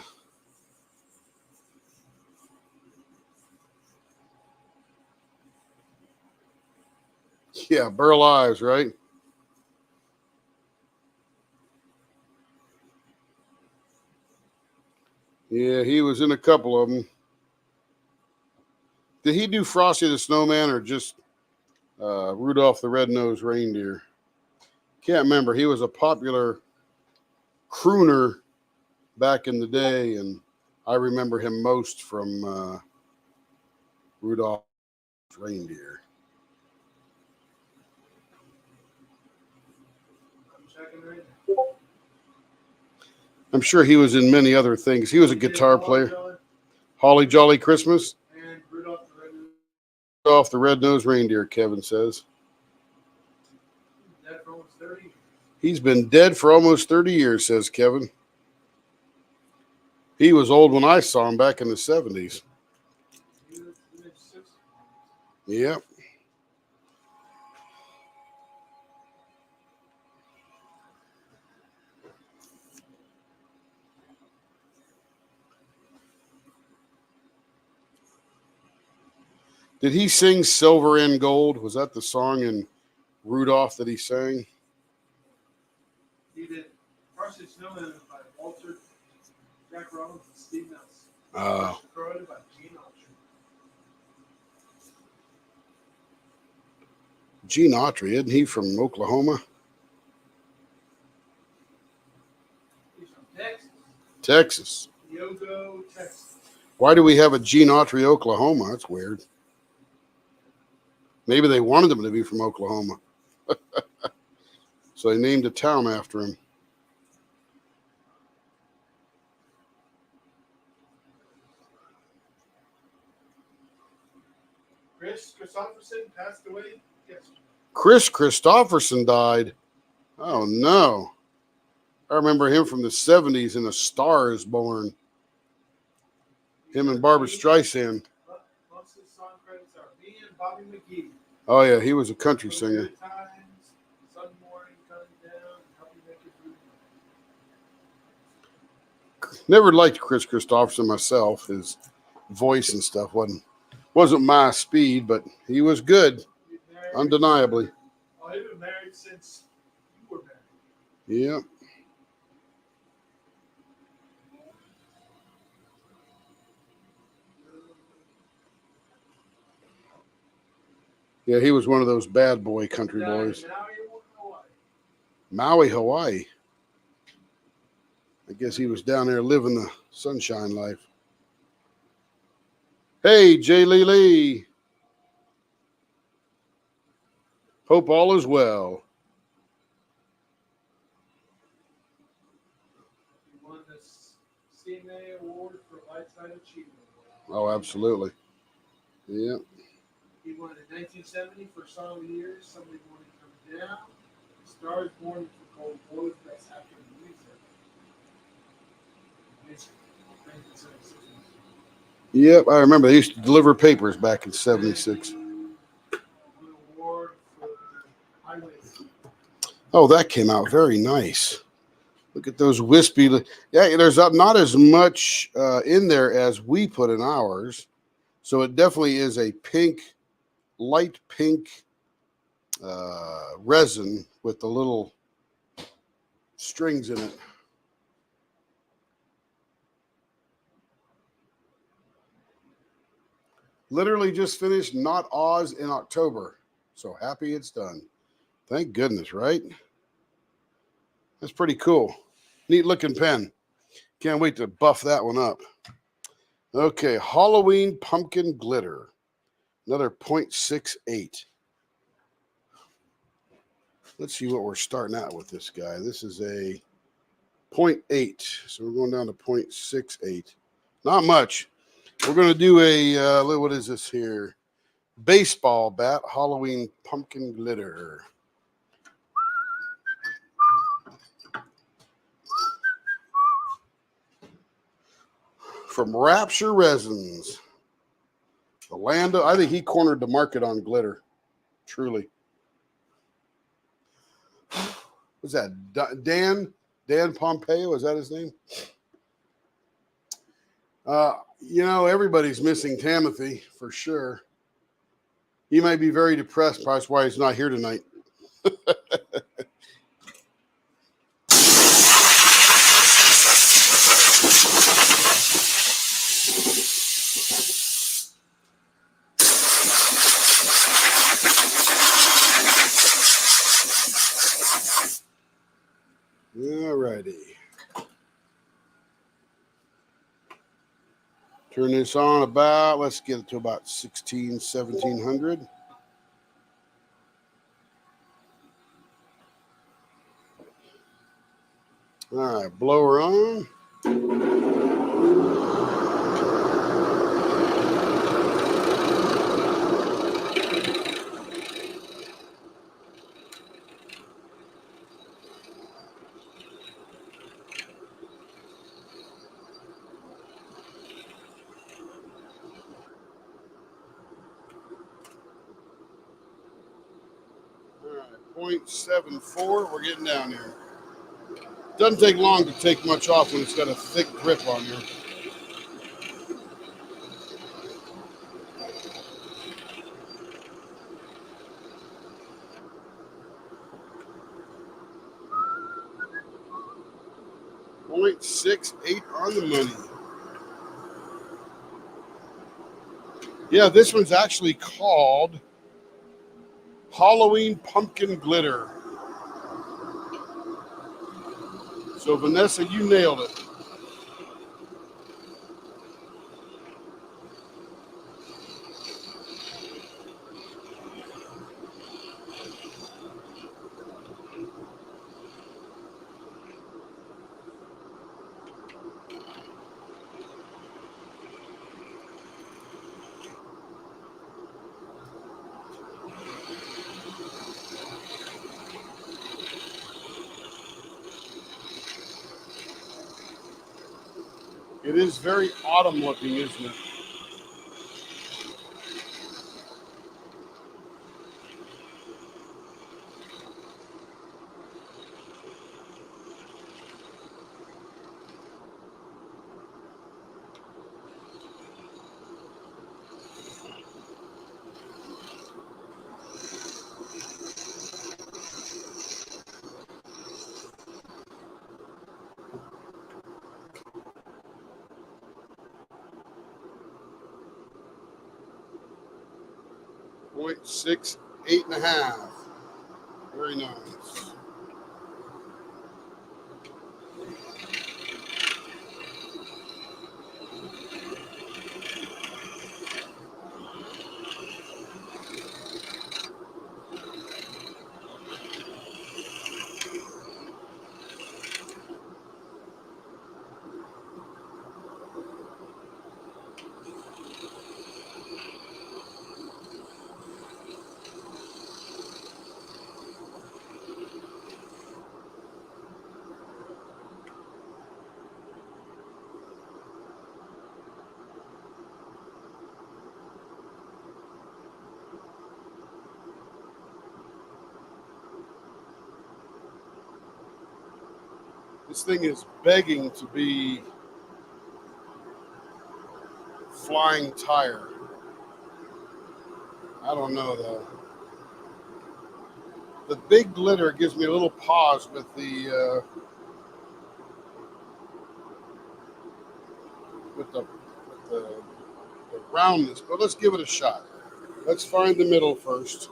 A: Yeah, Burl Ives, right? Yeah, he was in a couple of them. Did he do Frosty the Snowman or just Rudolph the Red-Nosed Reindeer? Can't remember. He was a popular crooner back in the day, and I remember him most from Rudolph the Reindeer.
C: I'm checking right now.
A: I'm sure he was in many other things. He was a guitar player. Holly Jolly Christmas.
C: And Rudolph the Red-Nosed
A: Rudolph the Red-Nosed Reindeer, Kevin says.
C: Dead for almost 30 years.
A: He's been dead for almost 30 years, says Kevin. He was old when I saw him back in the 70s.
C: He was 60.
A: Yep. Did he sing Silver and Gold? Was that the song in Rudolph that he sang?
C: He did Partially Snowman by Walter, Jack Rollins, and Steve Nelson. Recorded by Gene Autry.
A: Gene Autry, isn't he from Oklahoma?
C: He's from Texas.
A: Texas.
C: Yogo, Texas.
A: Why do we have a Gene Autry, Oklahoma? That's weird. Maybe they wanted him to be from Oklahoma. So they named a town after him.
C: Chris Christopherson passed away yesterday.
A: Chris Christopherson died. Oh, no. I remember him from the 70s in A Star Is Born. Him and Barbara Streisand.
C: Most of the song credits are me and Bobby McGee.
A: Oh, yeah, he was a country singer.
C: Good Times, Sun Morning Coming Down, Help Me Make It Through.
A: Never liked Chris Christopherson myself. His voice and stuff wasn't my speed, but he was good, undeniably.
C: Oh, he's been married since you were married.
A: Yeah. Yeah, he was one of those bad boy country boys. Maui, Hawaii. I guess he was down there living the sunshine life. Hey, Jay Lee. Hope all is well.
C: He won the CMA Award for Lifetime Achievement.
A: Oh, absolutely. Yeah.
C: He won in 1970 for Song of the Year, Somebody Morning Comes Down, Stars Born for Cold Boys, Best Actor in Music. 1976.
A: Yep, I remember they used to deliver papers back in 76.
C: Won an award for Highway.
A: Oh, that came out very nice. Look at those wispy. Yeah, there's not as much in there as we put in ours. So it definitely is a pink, light pink resin with the little strings in it. Literally just finished Not Oz in October. So happy it's done. Thank goodness, right? That's pretty cool. Neat looking pen. Can't wait to buff that one up. Okay, Halloween Pumpkin Glitter. Another 0.68. Let's see what we're starting out with this guy. This is a 0.8. So we're going down to 0.68. Not much. We're going to do a, what is this here? Baseball bat, Halloween Pumpkin Glitter. From Rapture Resins. The land of, I think he cornered the market on glitter. Truly. What's that? Dan Pompeo, is that his name? Everybody's missing Timothy for sure. He might be very depressed. That's why he's not here tonight. All righty. Turn this on about, let's get it to about 1700. All right, blower on. 0.74. We're getting down there. Doesn't take long to take much off when it's got a thick grip on there. .68 on the money. Yeah, this one's actually called Halloween Pumpkin Glitter. So Vanessa, you nailed it. It is very autumn looking, isn't it? .68.5. Very nice. This thing is begging to be flying tire. I don't know though. The big glitter gives me a little pause with the roundness, but let's give it a shot. Let's find the middle first.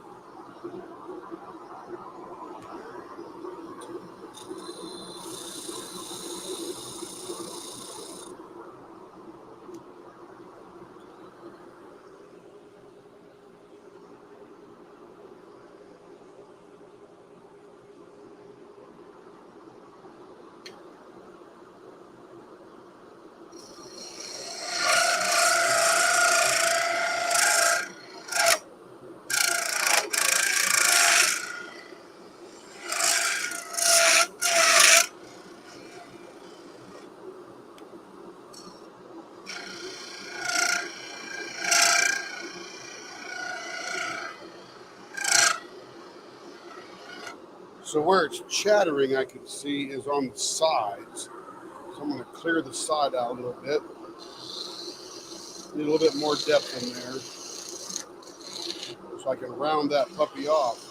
A: So where it's chattering, I can see is on the sides. So I'm going to clear the side out a little bit. Need a little bit more depth in there so I can round that puppy off.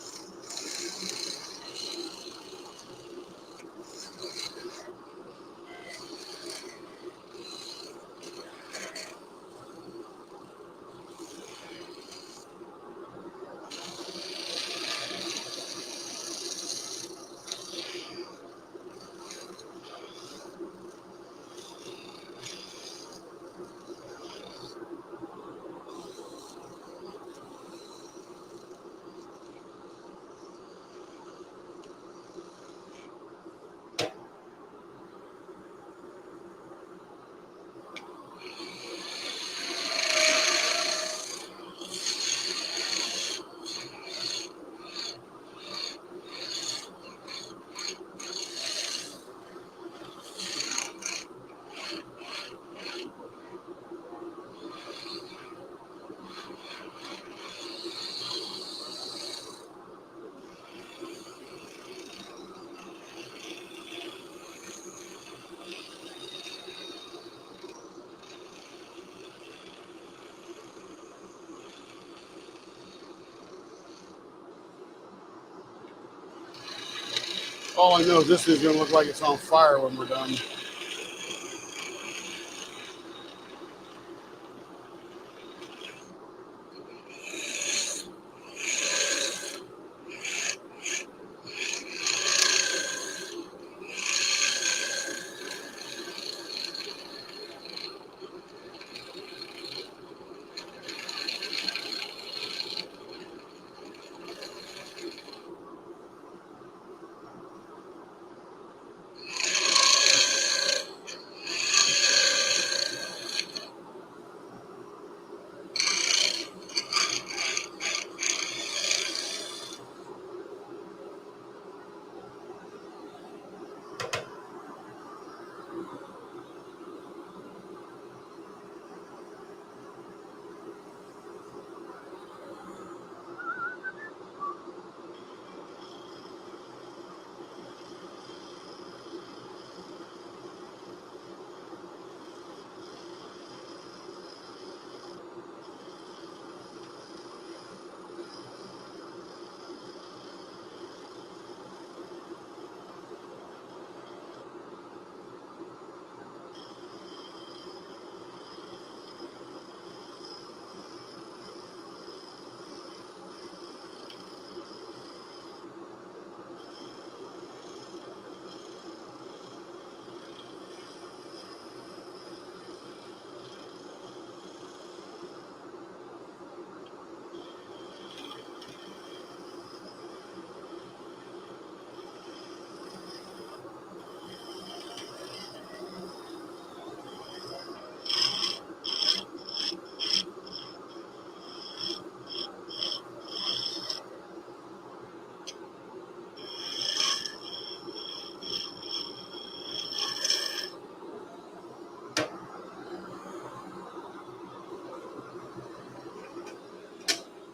A: All I know is this is going to look like it's on fire when we're done.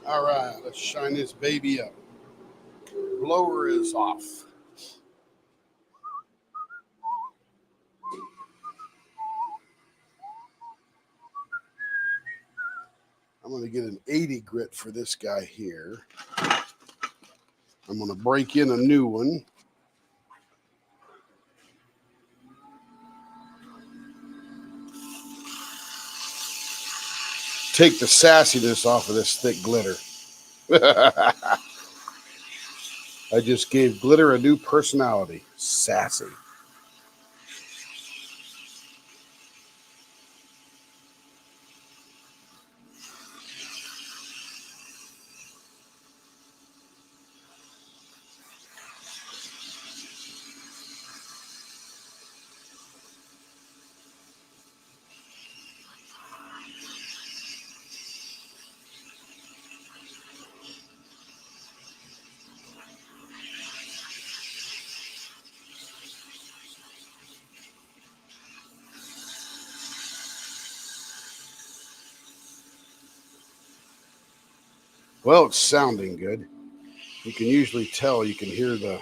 A: All right, let's shine this baby up. Blower is off. I'm going to get an 80 grit for this guy here. I'm going to break in a new one. Take the sassiness off of this thick glitter. I just gave glitter a new personality. Sassy. Well, it's sounding good. You can usually tell, you can hear the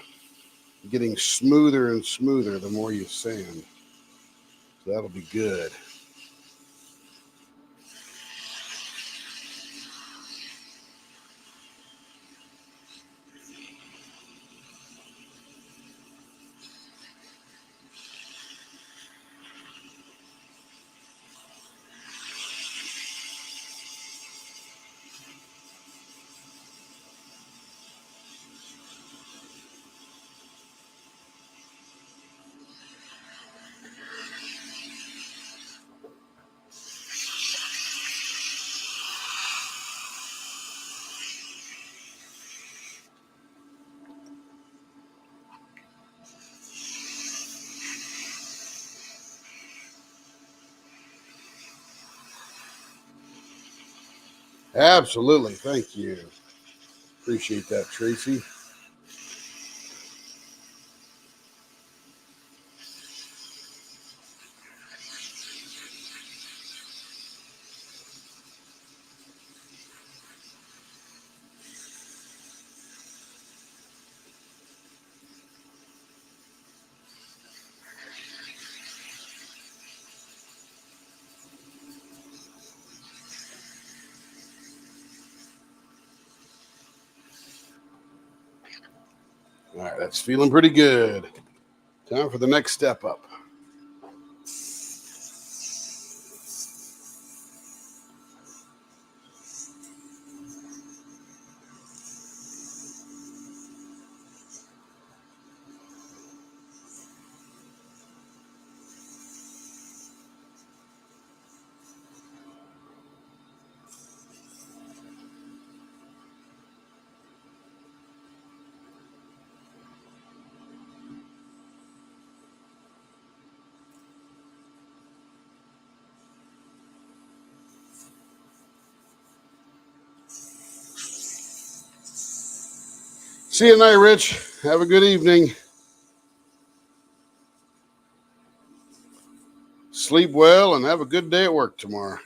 A: getting smoother and smoother the more you sand. So that'll be good. Absolutely. Thank you. Appreciate that, Tracy. All right, that's feeling pretty good. Time for the next step up. See you tonight, Rich. Have a good evening. Sleep well and have a good day at work tomorrow.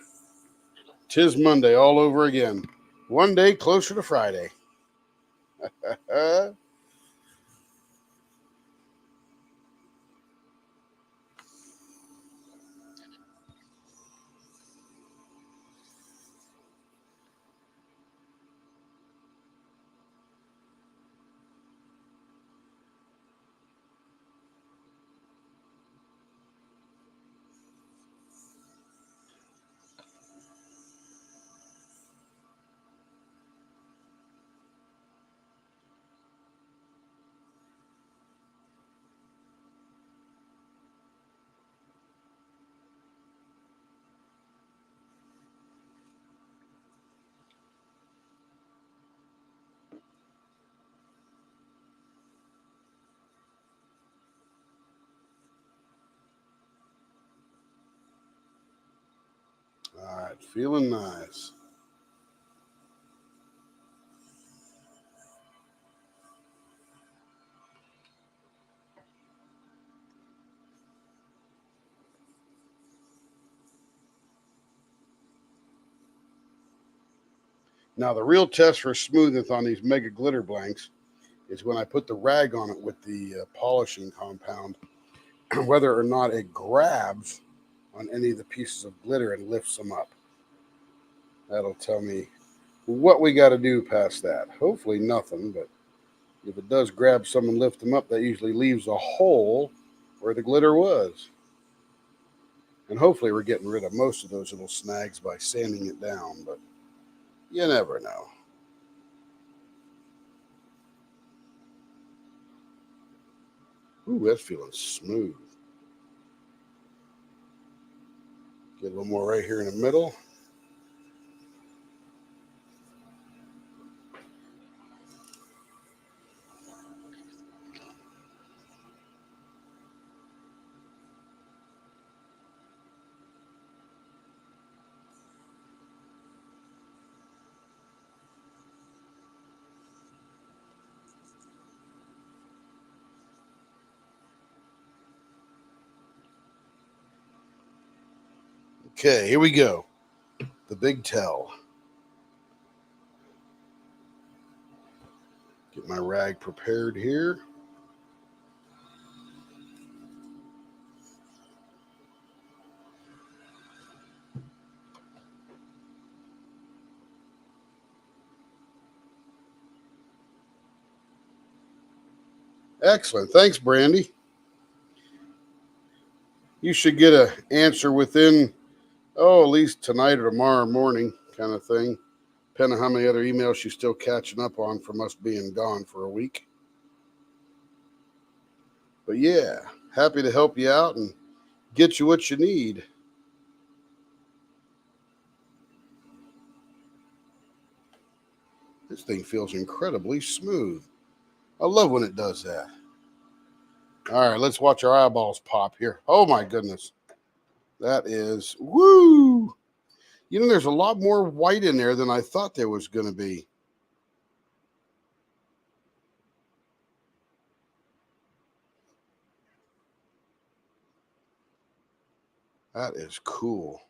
A: 'Tis Monday all over again. One day closer to Friday. All right, feeling nice. Now, the real test for smoothness on these Mega Glitter blanks is when I put the rag on it with the polishing compound, whether or not it grabs on any of the pieces of glitter and lifts them up. That'll tell me what we got to do past that. Hopefully nothing, but if it does grab some and lift them up, that usually leaves a hole where the glitter was. And hopefully we're getting rid of most of those little snags by sanding it down, but you never know. Ooh, that's feeling smooth. Get a little more right here in the middle. Okay, here we go. The big tell. Get my rag prepared here. Excellent. Thanks, Brandy. You should get an answer within, at least tonight or tomorrow morning, kind of thing. Depending on how many other emails she's still catching up on from us being gone for a week. But yeah, happy to help you out and get you what you need. This thing feels incredibly smooth. I love when it does that. All right, let's watch our eyeballs pop here. Oh my goodness. That is, woo! You know, there's a lot more white in there than I thought there was going to be. That is cool.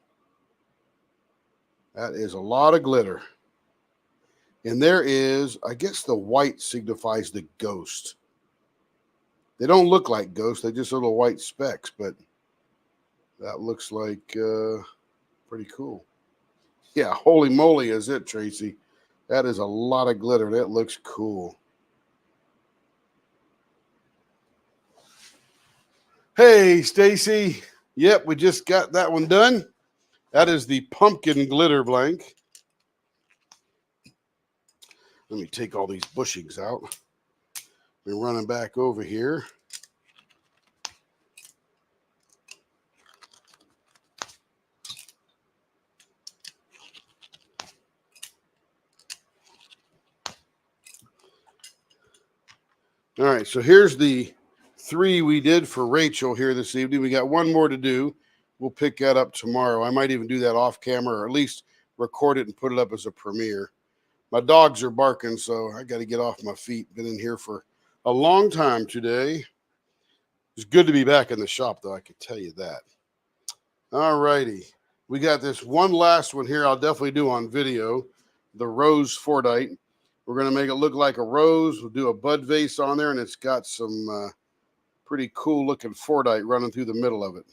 A: That is a lot of glitter. And there is, I guess the white signifies the ghost. They don't look like ghosts. They're just little white specks, but that looks like pretty cool. Yeah, holy moly is it, Tracy. That is a lot of glitter. That looks cool. Hey, Stacy. Yep, we just got that one done. That is the pumpkin glitter blank. Let me take all these bushings out. We're running back over here. All right, so here's the 3 we did for Rachel here this evening. We got one more to do. We'll pick that up tomorrow. I might even do that off camera, or at least record it and put it up as a premiere. My dogs are barking, so I got to get off my feet. Been in here for a long time today. It's good to be back in the shop, though, I can tell you that. All righty. We got this one last one here I'll definitely do on video, the rose Fordite. We're going to make it look like a rose. We'll do a bud vase on there, and it's got some pretty cool-looking Fordite running through the middle of it.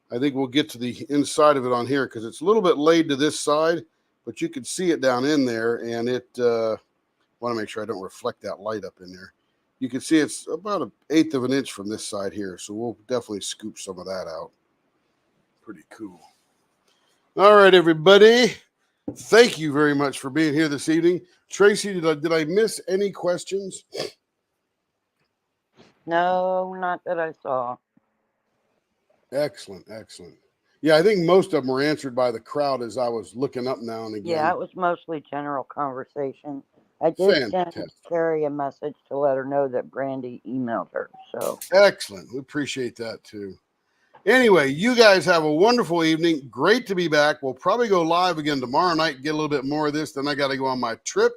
A: I think we'll get to the inside of it on here because it's a little bit laid to this side, but you can see it down in there, and it want to make sure I don't reflect that light up in there. You can see it's about 1/8 of an inch from this side here, so we'll definitely scoop some of that out. Pretty cool. All right, everybody. Thank you very much for being here this evening. Tracy, did I miss any questions?
D: No, not that I saw.
A: Excellent, excellent. Yeah, I think most of them were answered by the crowd as I was looking up now and again.
D: Yeah, it was mostly general conversation. I did send Carrie a message to let her know that Brandy emailed her. So
A: excellent. We appreciate that too. Anyway, you guys have a wonderful evening. Great to be back. We'll probably go live again tomorrow night and get a little bit more of this. Then I got to go on my trip,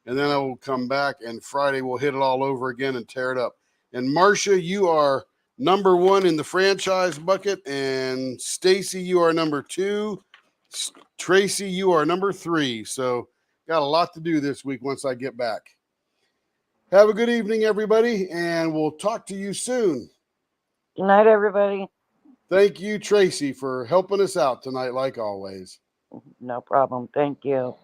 A: and then I will come back, and Friday we'll hit it all over again and tear it up. And Marcia, you are number 1 in the franchise bucket, and Stacy, you are number 2. Tracy, you are number 3. So got a lot to do this week once I get back. Have a good evening, everybody, and we'll talk to you soon.
D: Good night, everybody.
A: Thank you, Tracy, for helping us out tonight, like always.
D: No problem. Thank you.